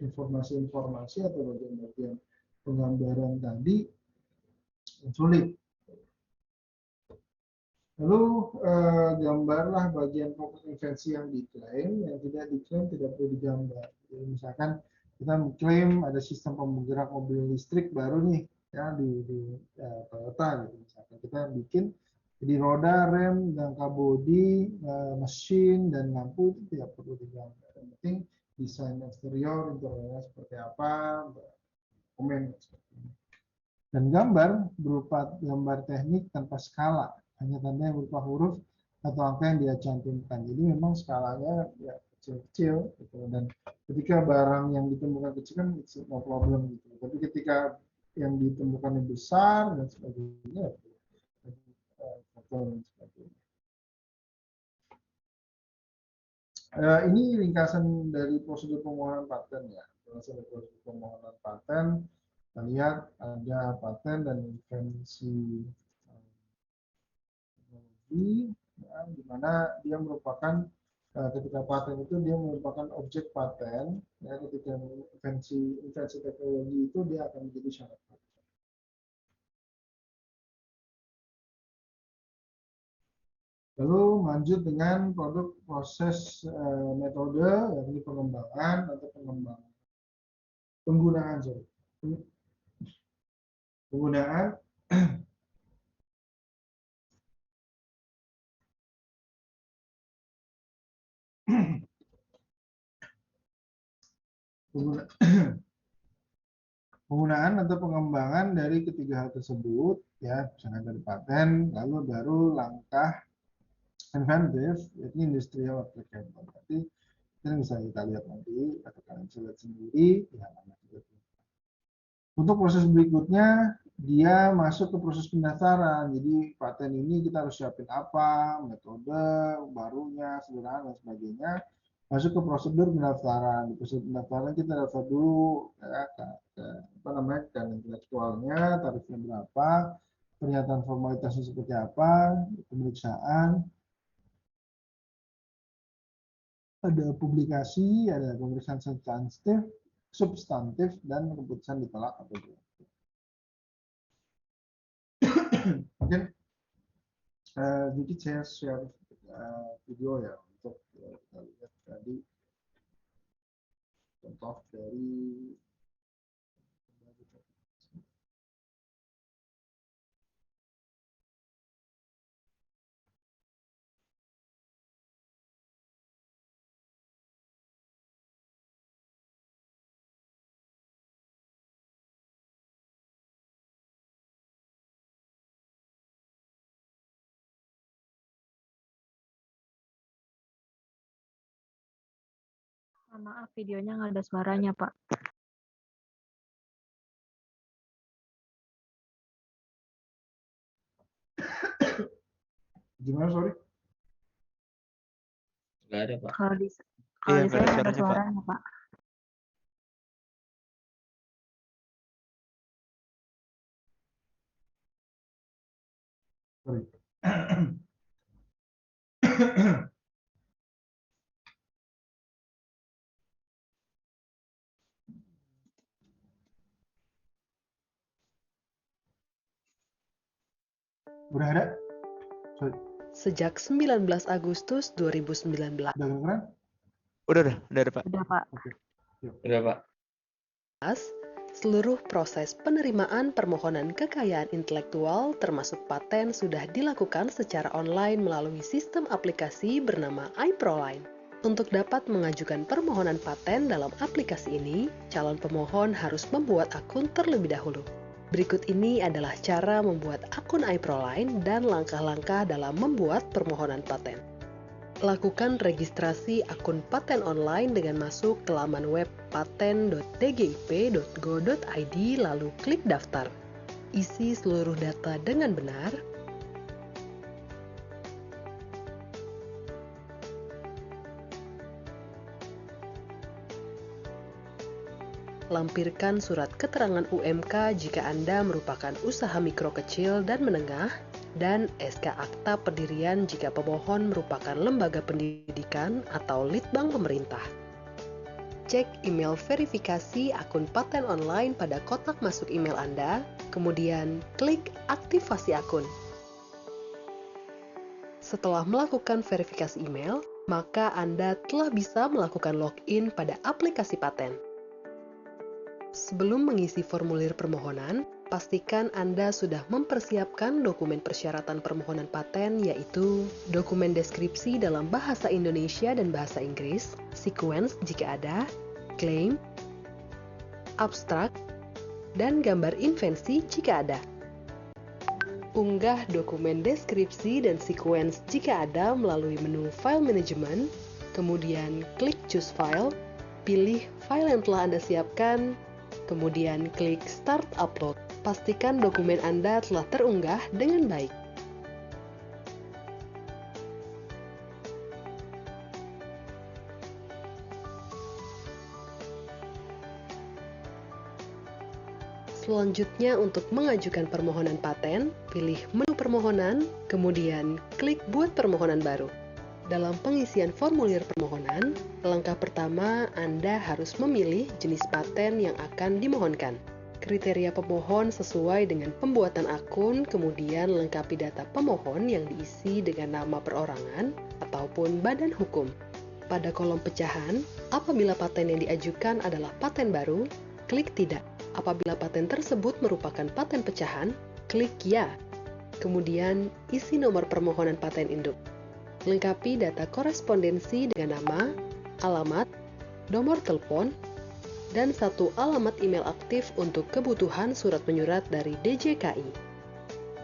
informasi-informasi atau bagian-bagian penggambaran tadi sulit. Lalu gambarlah bagian pokok invensi yang diklaim, yang tidak diklaim tidak perlu digambar. Jadi misalkan kita mengklaim ada sistem penggerak mobil listrik baru nih ya di Toyota gitu. Misalkan kita bikin di roda, rem, jangka bodi, mesin dan lampu itu tidak perlu digambar. Yang penting desain eksterior, interiornya seperti apa, komen seperti ini. Dan gambar berupa gambar teknik tanpa skala, hanya tanda yang berupa huruf atau angka yang dia cantumkan. Jadi memang skalanya ya kecil-kecil gitu. Dan ketika barang yang ditemukan kecil kan it's no problem gitu. Tapi ketika yang ditemukan yang besar dan sebagainya, foto dan sebagainya. Ini ringkasan dari prosedur permohonan paten ya. Prosedur permohonan paten, kita lihat ada paten dan invensi teknologi, ya, di mana dia merupakan ketika paten itu dia merupakan objek paten, ya, ketika invensi teknologi itu dia akan menjadi syarat paten. Lalu lanjut dengan produk proses metode, yakni pengembangan atau penggunaan penggunaan atau pengembangan dari ketiga hal tersebut, ya, misalnya dari paten, lalu baru langkah inventif, yakni industrial applicable. Berarti ini bisa kita lihat nanti, atau kalian bisa lihat sendiri. Ya, untuk proses berikutnya, dia masuk ke proses pendaftaran. Jadi paten ini kita harus siapin apa, metode barunya, sederhana dan sebagainya. Masuk ke prosedur pendaftaran. Di prosedur pendaftaran kita daftar dulu ya, ke intelektualnya, tarifnya berapa, pernyataan formalitasnya seperti apa, pemeriksaan, ada publikasi, ada pemeriksaan substantif dan keputusan ditolak atau tidak. Mungkin sedikit saya share video ya untuk kita lihat tadi contoh dari Maaf, videonya nggak ada suaranya, Pak. gimana, sorry? Nggak ada, Pak. Kalau di Iya, saya nggak ada nggak ada suaranya, Pak. suaranya, Pak. Sorry. Udah ada? Sorry. Sejak 19 Agustus 2019, Udah kedengeran? Udah ada, Pak. Udah, Pak. Oke. Udah, Pak. seluruh proses penerimaan permohonan kekayaan intelektual termasuk paten sudah dilakukan secara online melalui sistem aplikasi bernama iProline. Untuk dapat mengajukan permohonan paten dalam aplikasi ini, calon pemohon harus membuat akun terlebih dahulu. Berikut ini adalah cara membuat akun iProline dan langkah-langkah dalam membuat permohonan paten. Lakukan registrasi akun paten online dengan masuk ke laman web paten.tgip.go.id lalu klik daftar. Isi seluruh data dengan benar. Lampirkan surat keterangan UMK jika Anda merupakan usaha mikro kecil dan menengah, dan SK Akta Pendirian jika pemohon merupakan lembaga pendidikan atau litbang pemerintah. cek email verifikasi akun paten online pada kotak masuk email Anda, kemudian klik aktivasi akun. Setelah melakukan verifikasi email, maka Anda telah bisa melakukan login pada aplikasi paten. Sebelum mengisi formulir permohonan, pastikan Anda sudah mempersiapkan dokumen persyaratan permohonan paten, yaitu dokumen deskripsi dalam bahasa Indonesia dan bahasa Inggris, sequence jika ada, klaim, abstrak, dan gambar invensi jika ada. Unggah dokumen deskripsi dan sequence jika ada melalui menu File Management, kemudian klik Choose File, pilih file yang telah Anda siapkan, kemudian klik Start Upload. Pastikan dokumen Anda telah terunggah dengan baik. Selanjutnya, untuk mengajukan permohonan paten, pilih menu permohonan, kemudian klik Buat permohonan baru. Dalam pengisian formulir permohonan, langkah pertama Anda harus memilih jenis paten yang akan dimohonkan. Kriteria pemohon sesuai dengan pembuatan akun, kemudian lengkapi data pemohon yang diisi dengan nama perorangan ataupun badan hukum. Pada kolom pecahan, apabila paten yang diajukan adalah paten baru, klik Tidak. Apabila paten tersebut merupakan paten pecahan, klik Ya. Kemudian, isi nomor permohonan paten induk. Lengkapi data korespondensi dengan nama, alamat, nomor telepon, dan satu alamat email aktif untuk kebutuhan surat menyurat dari DJKI.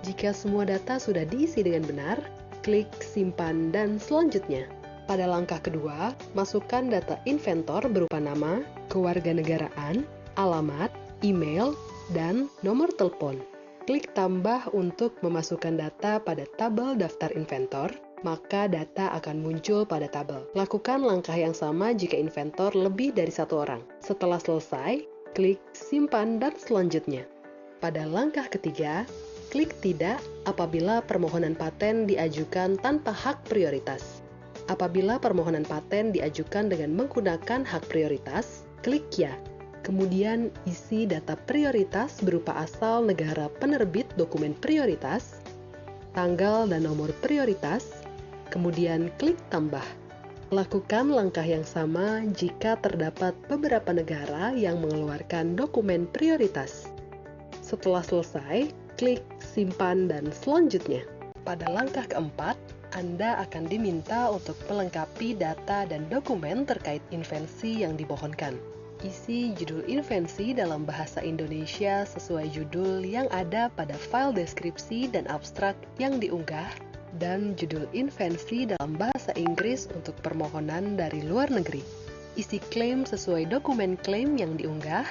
Jika semua data sudah diisi dengan benar, klik Simpan dan selanjutnya. Pada langkah kedua, masukkan data inventor berupa nama, kewarganegaraan, alamat, email, dan nomor telepon. Klik Tambah untuk memasukkan data pada tabel daftar inventor, maka data akan muncul pada tabel. Lakukan langkah yang sama jika inventor lebih dari satu orang. Setelah selesai, klik Simpan dan selanjutnya. Pada langkah ketiga, klik Tidak apabila permohonan paten diajukan tanpa hak prioritas. Apabila permohonan paten diajukan dengan menggunakan hak prioritas, klik Ya. Kemudian isi data prioritas berupa asal negara penerbit dokumen prioritas, tanggal dan nomor prioritas, kemudian klik Tambah. Lakukan langkah yang sama jika terdapat beberapa negara yang mengeluarkan dokumen prioritas. Setelah selesai, klik Simpan dan selanjutnya. Pada langkah keempat, Anda akan diminta untuk melengkapi data dan dokumen terkait invensi yang dimohonkan. Isi judul invensi dalam bahasa Indonesia sesuai judul yang ada pada file deskripsi dan abstrak yang diunggah, dan judul invensi dalam bahasa Inggris untuk permohonan dari luar negeri. Isi klaim sesuai dokumen klaim yang diunggah,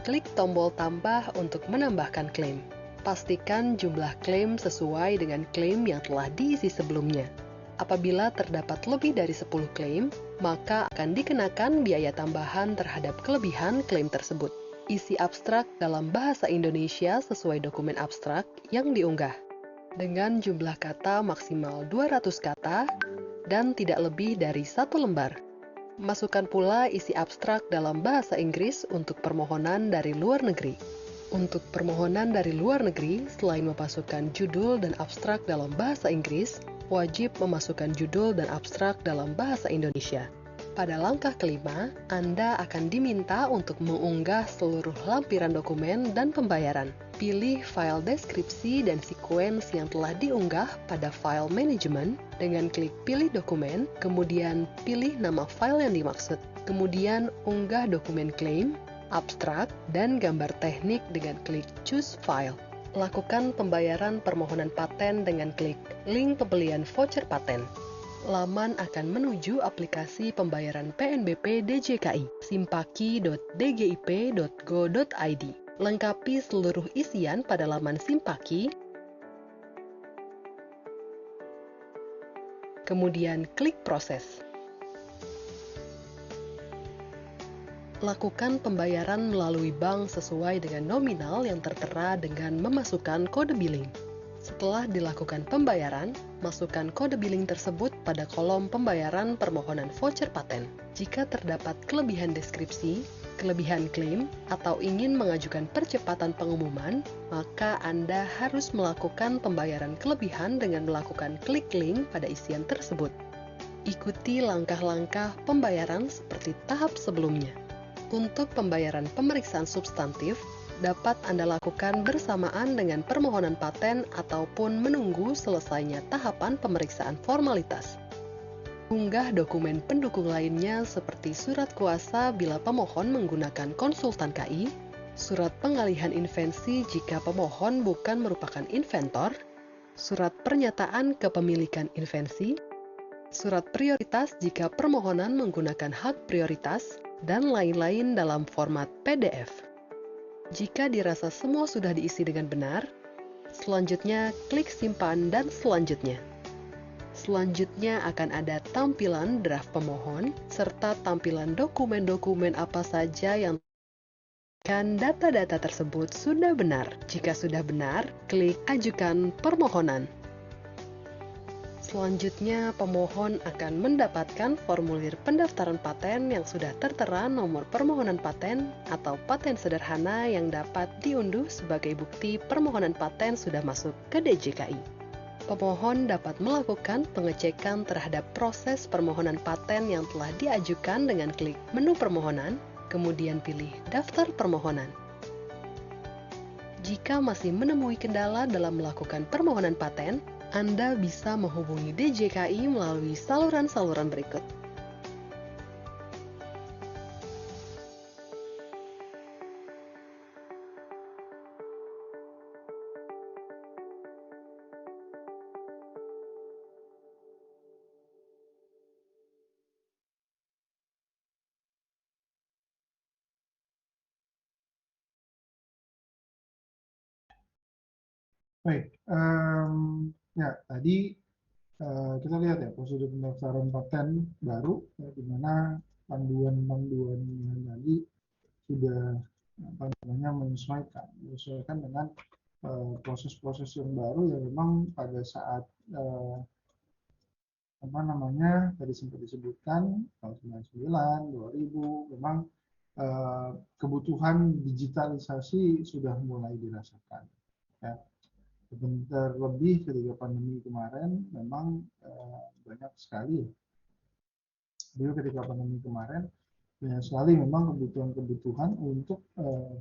klik tombol tambah untuk menambahkan klaim. Pastikan jumlah klaim sesuai dengan klaim yang telah diisi sebelumnya. Apabila terdapat lebih dari 10 klaim, maka akan dikenakan biaya tambahan terhadap kelebihan klaim tersebut. Isi abstrak dalam bahasa Indonesia sesuai dokumen abstrak yang diunggah, dengan jumlah kata maksimal 200 kata dan tidak lebih dari 1 lembar. Masukkan pula isi abstrak dalam bahasa Inggris untuk permohonan dari luar negeri. Untuk permohonan dari luar negeri, selain memasukkan judul dan abstrak dalam bahasa Inggris, wajib memasukkan judul dan abstrak dalam bahasa Indonesia. Pada langkah kelima, Anda akan diminta untuk mengunggah seluruh lampiran dokumen dan pembayaran. Pilih file deskripsi dan sequence yang telah diunggah pada File Management dengan klik Pilih Dokumen, kemudian pilih nama file yang dimaksud. Kemudian unggah dokumen klaim, abstrak, dan gambar teknik dengan klik Choose File. Lakukan pembayaran permohonan paten dengan klik link pembelian voucher paten. Laman akan menuju aplikasi pembayaran PNBP DJKI, simpaki.dgip.go.id. Lengkapi seluruh isian pada laman Simpaki, kemudian klik proses. Lakukan pembayaran melalui bank sesuai dengan nominal yang tertera dengan memasukkan kode billing. Setelah dilakukan pembayaran, masukkan kode billing tersebut pada kolom pembayaran permohonan voucher paten. Jika terdapat kelebihan deskripsi, kelebihan klaim, atau ingin mengajukan percepatan pengumuman, maka Anda harus melakukan pembayaran kelebihan dengan melakukan klik link pada isian tersebut. Ikuti langkah-langkah pembayaran seperti tahap sebelumnya. Untuk pembayaran pemeriksaan substantif, dapat Anda lakukan bersamaan dengan permohonan paten ataupun menunggu selesainya tahapan pemeriksaan formalitas. Unggah dokumen pendukung lainnya seperti surat kuasa bila pemohon menggunakan konsultan KI, surat pengalihan invensi jika pemohon bukan merupakan inventor, surat pernyataan kepemilikan invensi, surat prioritas jika permohonan menggunakan hak prioritas, dan lain-lain dalam format PDF. Jika dirasa semua sudah diisi dengan benar, selanjutnya klik simpan dan selanjutnya. Selanjutnya akan ada tampilan draft pemohon, serta tampilan dokumen-dokumen apa saja yang data-data tersebut sudah benar. Jika sudah benar, klik ajukan permohonan. Selanjutnya, pemohon akan mendapatkan formulir pendaftaran paten yang sudah tertera nomor permohonan paten atau paten sederhana yang dapat diunduh sebagai bukti permohonan paten sudah masuk ke DJKI. Pemohon dapat melakukan pengecekan terhadap proses permohonan paten yang telah diajukan dengan klik menu permohonan, kemudian pilih daftar permohonan. Jika masih menemui kendala dalam melakukan permohonan paten, Anda bisa menghubungi DJKI melalui saluran-saluran berikut. Baik, ya tadi kita lihat ya prosedur pendaftaran paten baru, ya, di mana panduan-panduan yang tadi sudah menyesuaikan dengan proses-proses yang baru yang memang pada saat tadi sempat disebutkan tahun 99, 2000 memang kebutuhan digitalisasi sudah mulai dirasakan. Ya. Terlebih ketika pandemi kemarin memang banyak sekali. Jadi ketika pandemi kemarin banyak sekali memang kebutuhan-kebutuhan untuk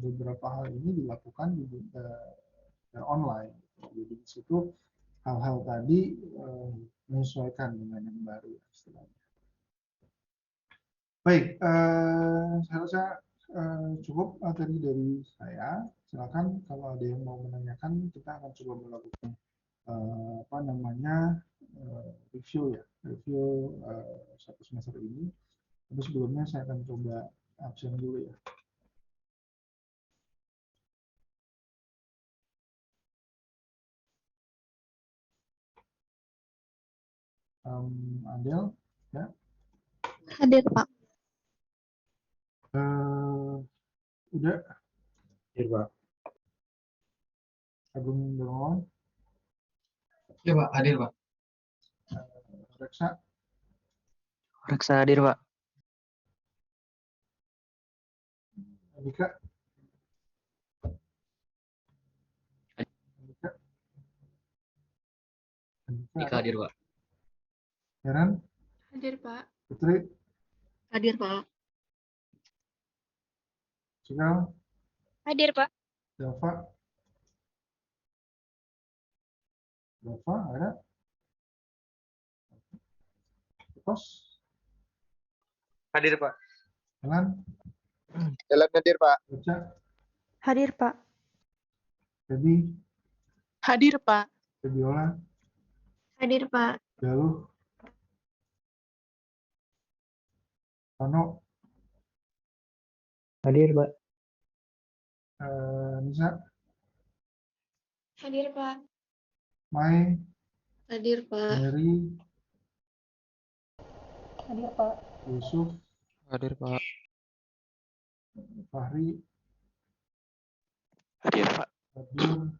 beberapa hal ini dilakukan di online. Jadi di situ hal-hal tadi menyesuaikan dengan yang baru istilahnya. Baik, saya rasa cukup materi dari saya. Silakan kalau ada yang mau menanyakan, kita akan coba melakukan review satu semester ini. Tapi sebelumnya saya akan coba absen dulu ya. Adel, ya. Hadir, Pak. Udah, Hadir, Pak. Agung Darmawan, Ya Pak, hadir Pak. Reksa, Reksa hadir, Pak. Andika, Ika hadir Pak. Heran, Hadir, Pak. Putri, Hadir, Pak. Cikal, Hadir, Pak. Dava, ada? Tos, Hadir, Pak. Jalan, Jalan hadir, Pak. Baca, Hadir, Pak. Debbie, Hadir, Pak. Febiola, Hadir, Pak. Galuh, Tono, Hadir, Pak. Nisa, Hadir, Pak. Mai, Hadir, Pak. Mary, Hadir, Pak. Yusuf, Hadir, Pak. Fahri, Hadir, Pak. Abdul,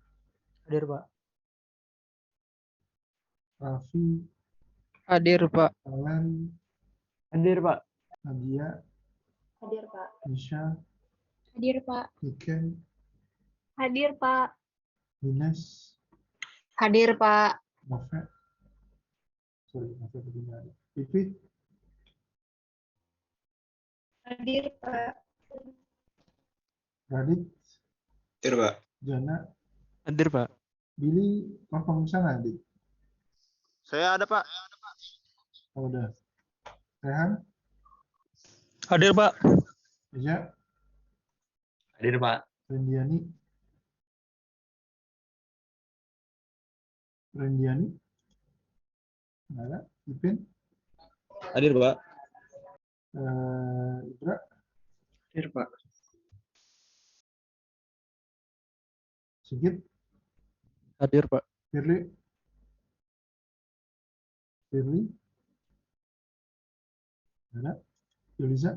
Hadir, Pak. Raffi, Hadir, Pak. Alen, Hadir, Pak. Nadia, Hadir, Pak. Nisha, Hadir, Pak. Niken, Hadir, Pak. Ines, Hadir, Pak. Nove, sorry, Nove tadi nggak ada. Pipit, Hadir, Pak. Radit, Hadir, Pak. Jana, Hadir, Pak. Billy, confirm sana, Dit. Saya ada, Pak. Oh, udah. Rehan, Hadir, Pak. Eja, Hadir, Pak. Rendiani, nggak ada. Ipin, Hadir, Pak. Ibra, Hadir, Pak. Sigit, Hadir, Pak. Firly, nggak ada. Yoliza,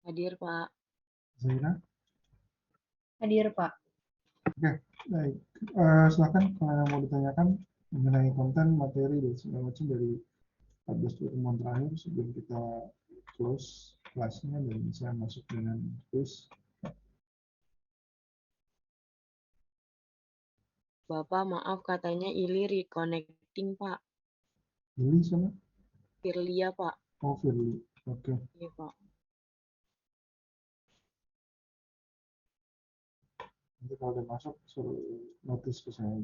Hadir, Pak. Zaira. Hadir, Pak. Baik, silakan kalau yang mau ditanyakan mengenai konten, materi, dan segala macam dari 14 pertemuan terakhir sebelum kita close kelasnya dan saya masuk dengan quiz. Bapak, maaf katanya Ili reconnecting, Pak. Pilih sama? Firlia, Pak. Oh, Firly. Oke. Iya, Pak. Nanti kalau udah masuk, suruh notice ke saya.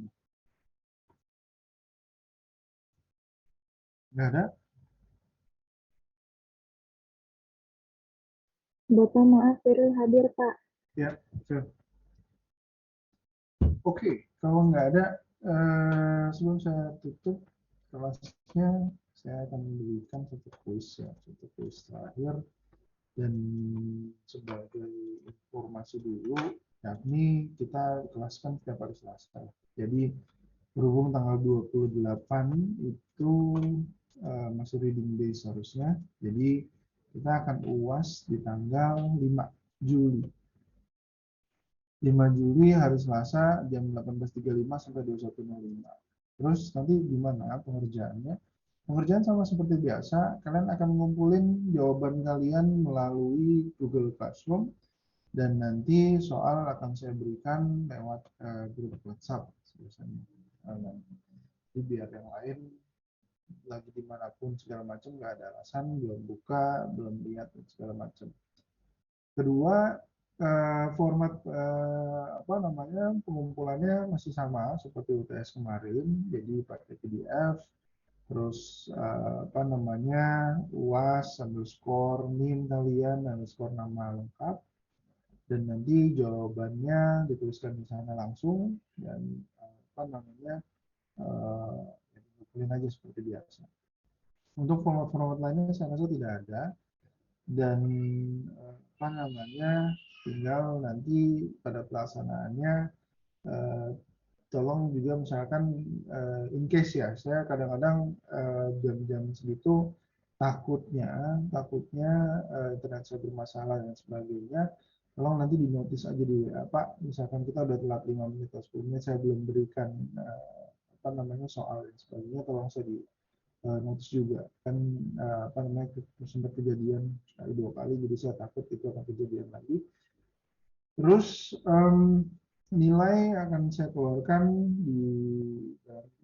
Nggak ada? Bapak, maaf baru hadir, Pak. Ya, oke. Oke, kalau nggak ada, sebelum saya tutup kelasnya, saya akan memberikan satu quiz ya, satu quiz terakhir. Dan sebagai informasi dulu, yakni kita kelaskan setiap hari Selasa. Jadi berhubung tanggal 28 itu masih reading day seharusnya, jadi kita akan UAS di tanggal 5 Juli. 5 Juli hari Selasa jam 18.35 sampai 21.05. Terus nanti gimana pengerjaannya? Pengerjaan sama seperti biasa, kalian akan mengumpulin jawaban kalian melalui Google Classroom dan nanti soal akan saya berikan lewat grup WhatsApp biasanya. Jadi biar yang lain lagi dimanapun segala macam nggak ada alasan, belum buka, belum lihat dan segala macam. Kedua, format pengumpulannya masih sama seperti UTS kemarin, jadi pakai PDF. Terus UAS underscore NIM kalian underscore nama lengkap dan nanti jawabannya dituliskan di sana langsung dan kalian aja seperti biasa. Untuk format-format lainnya saya rasa tidak ada dan tinggal nanti pada pelaksanaannya tolong juga misalkan in case ya, saya kadang-kadang jam-jam segitu takutnya internet saya bermasalah dan sebagainya, tolong nanti di notice aja di misalkan kita udah telat 5 menit atau 10 menit saya belum berikan soal dan sebagainya, tolong saya di notice juga kan sempat kejadian sekali 2 kali, jadi saya takut itu akan kejadian lagi. Terus nilai akan saya keluarkan di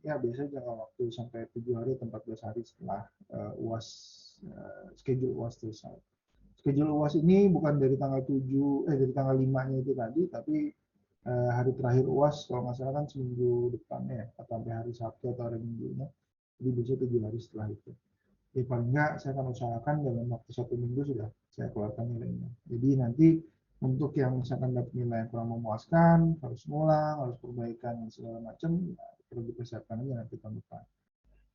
biasanya jangka waktu sampai 7 hari atau 14 hari setelah UAS schedule UAS selesai. Schedule UAS ini bukan dari tanggal 5-nya itu tadi, tapi hari terakhir UAS kalau nggak salah kan seminggu depannya atau sampai hari Sabtu atau hari Minggunya. Jadi biasanya 7 hari setelah itu. Paling nggak saya akan usahakan dalam waktu 1 minggu sudah saya keluarkan nilainya. Jadi nanti untuk yang misalkan dapat nilai yang kurang memuaskan, harus ngulang, harus perbaikan dan segala macam, ya, perlu dipersiapkan aja nanti tahun depan.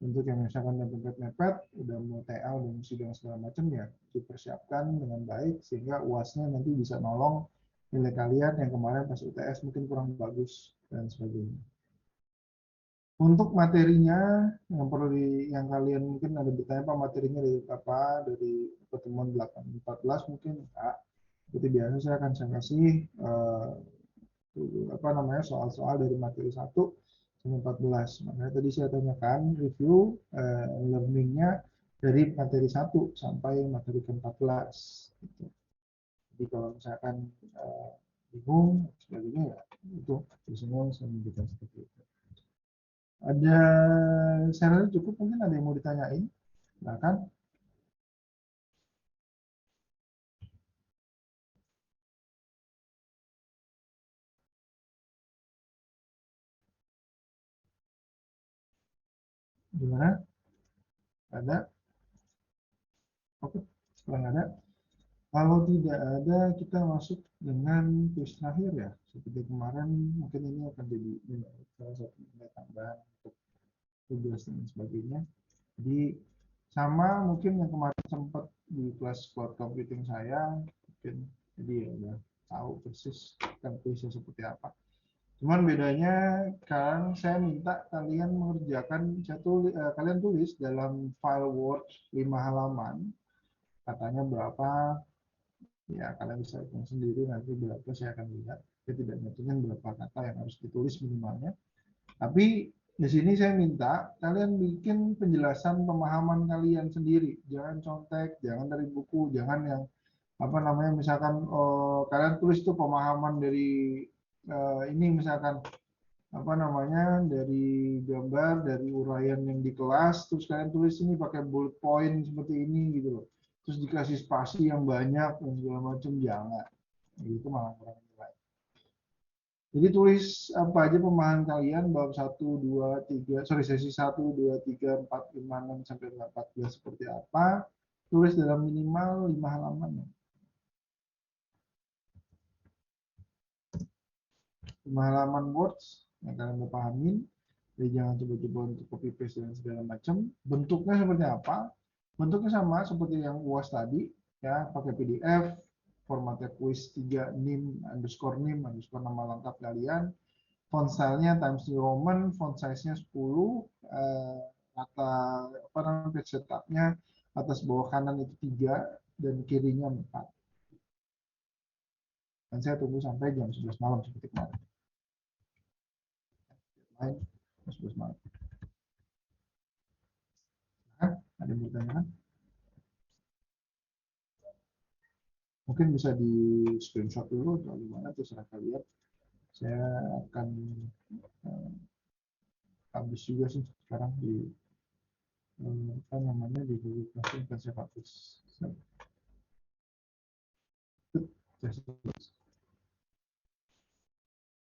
Untuk yang misalkan dapat mepet, udah mau TA, udah mau sidang segala macam, ya dipersiapkan dengan baik sehingga UAS-nya nanti bisa nolong nilai kalian yang kemarin pas UTS mungkin kurang bagus dan sebagainya. Untuk materinya yang kalian mungkin ada bertanya Pak, materinya dari apa? Dari pertemuan 8.14 mungkin enggak. Seperti biasa saya akan kasih soal-soal dari materi 1 sampai 14. Makanya tadi saya tanyakan review learning-nya dari materi 1 sampai materi ke-14. Gitu. Jadi kalau misalkan bingung sebagainya ya itu biasanya saya memberikan seperti itu. Ada saya cukup, mungkin ada yang mau ditanyain, silakan. Gimana? Ada? Oke, setelah ada. Kalau tidak ada, kita masuk dengan kuis terakhir ya. Seperti kemarin, mungkin ini akan jadi salah satu nilai tambahan untuk tugas dan sebagainya. Jadi sama mungkin yang kemarin sempat di kelas cloud computing saya, mungkin jadi ya udah tahu persis kan kuisnya seperti apa. Cuman bedanya sekarang saya minta kalian mengerjakan kalian tulis dalam file Word 5 halaman, katanya berapa, ya kalian bisa hitung sendiri nanti berapa saya akan lihat. Saya tidak menentukan berapa kata yang harus ditulis minimalnya. Tapi di sini saya minta kalian bikin penjelasan pemahaman kalian sendiri. Jangan contek, jangan dari buku, jangan yang apa namanya misalkan kalian tulis tuh pemahaman dari ini misalkan apa namanya dari gambar, dari uraian yang di kelas, terus kalian tulis ini pakai bullet point seperti ini gitu loh. Terus dikasih spasi yang banyak dan segala macam, jangan. Itu malah kurang nilai. Jadi tulis apa aja pemahaman kalian bab 1, 2, 3, sesi 1, 2, 3, 4, 5, 6, sampai 14 seperti apa. Tulis dalam minimal 5 halaman. 5 halaman words yang kalian mau pahamin. Jadi jangan coba-coba untuk copy paste dan segala macam. Bentuknya seperti apa? Bentuknya sama seperti yang UAS tadi, ya, pakai PDF, formatnya quiz 3 nim underscore nama lengkap kalian. Font stylenya Times New Roman, font size-nya 10, kata apa namanya page setup-nya atas bawah kanan itu 3 dan kirinya 4. Dan saya tunggu sampai jam 11 malam seperti kemarin. Jam 11 malam. Nah, ada yang bertanya? Mungkin bisa di screenshot dulu atau gimana, terserah kalian. Saya akan habis juga sih sekarang di apa namanya di Google Classroom, kan saya hapus.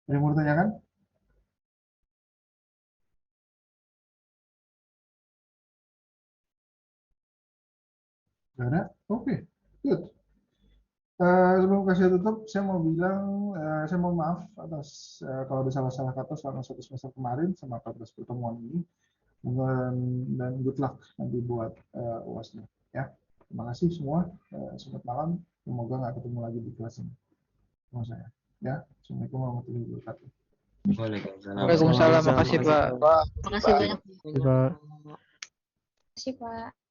Ada yang mau ditanyakan? Gak ada? Oke, good. Sebelum kasih tutup, saya mau bilang, saya mohon maaf atas kalau ada salah-salah kata selama 1 semester kemarin sama 14 pertemuan ini. Dan good luck nanti buat UASnya. Ya, terima kasih semua. Selamat malam. Semoga nggak ketemu lagi di kelas ini. Sama saya. Ya, assalamualaikum warahmatullahi wabarakatuh. Waalaikumsalam. Makasih Pak. Makasih banyak. Pak. Makasih Pak.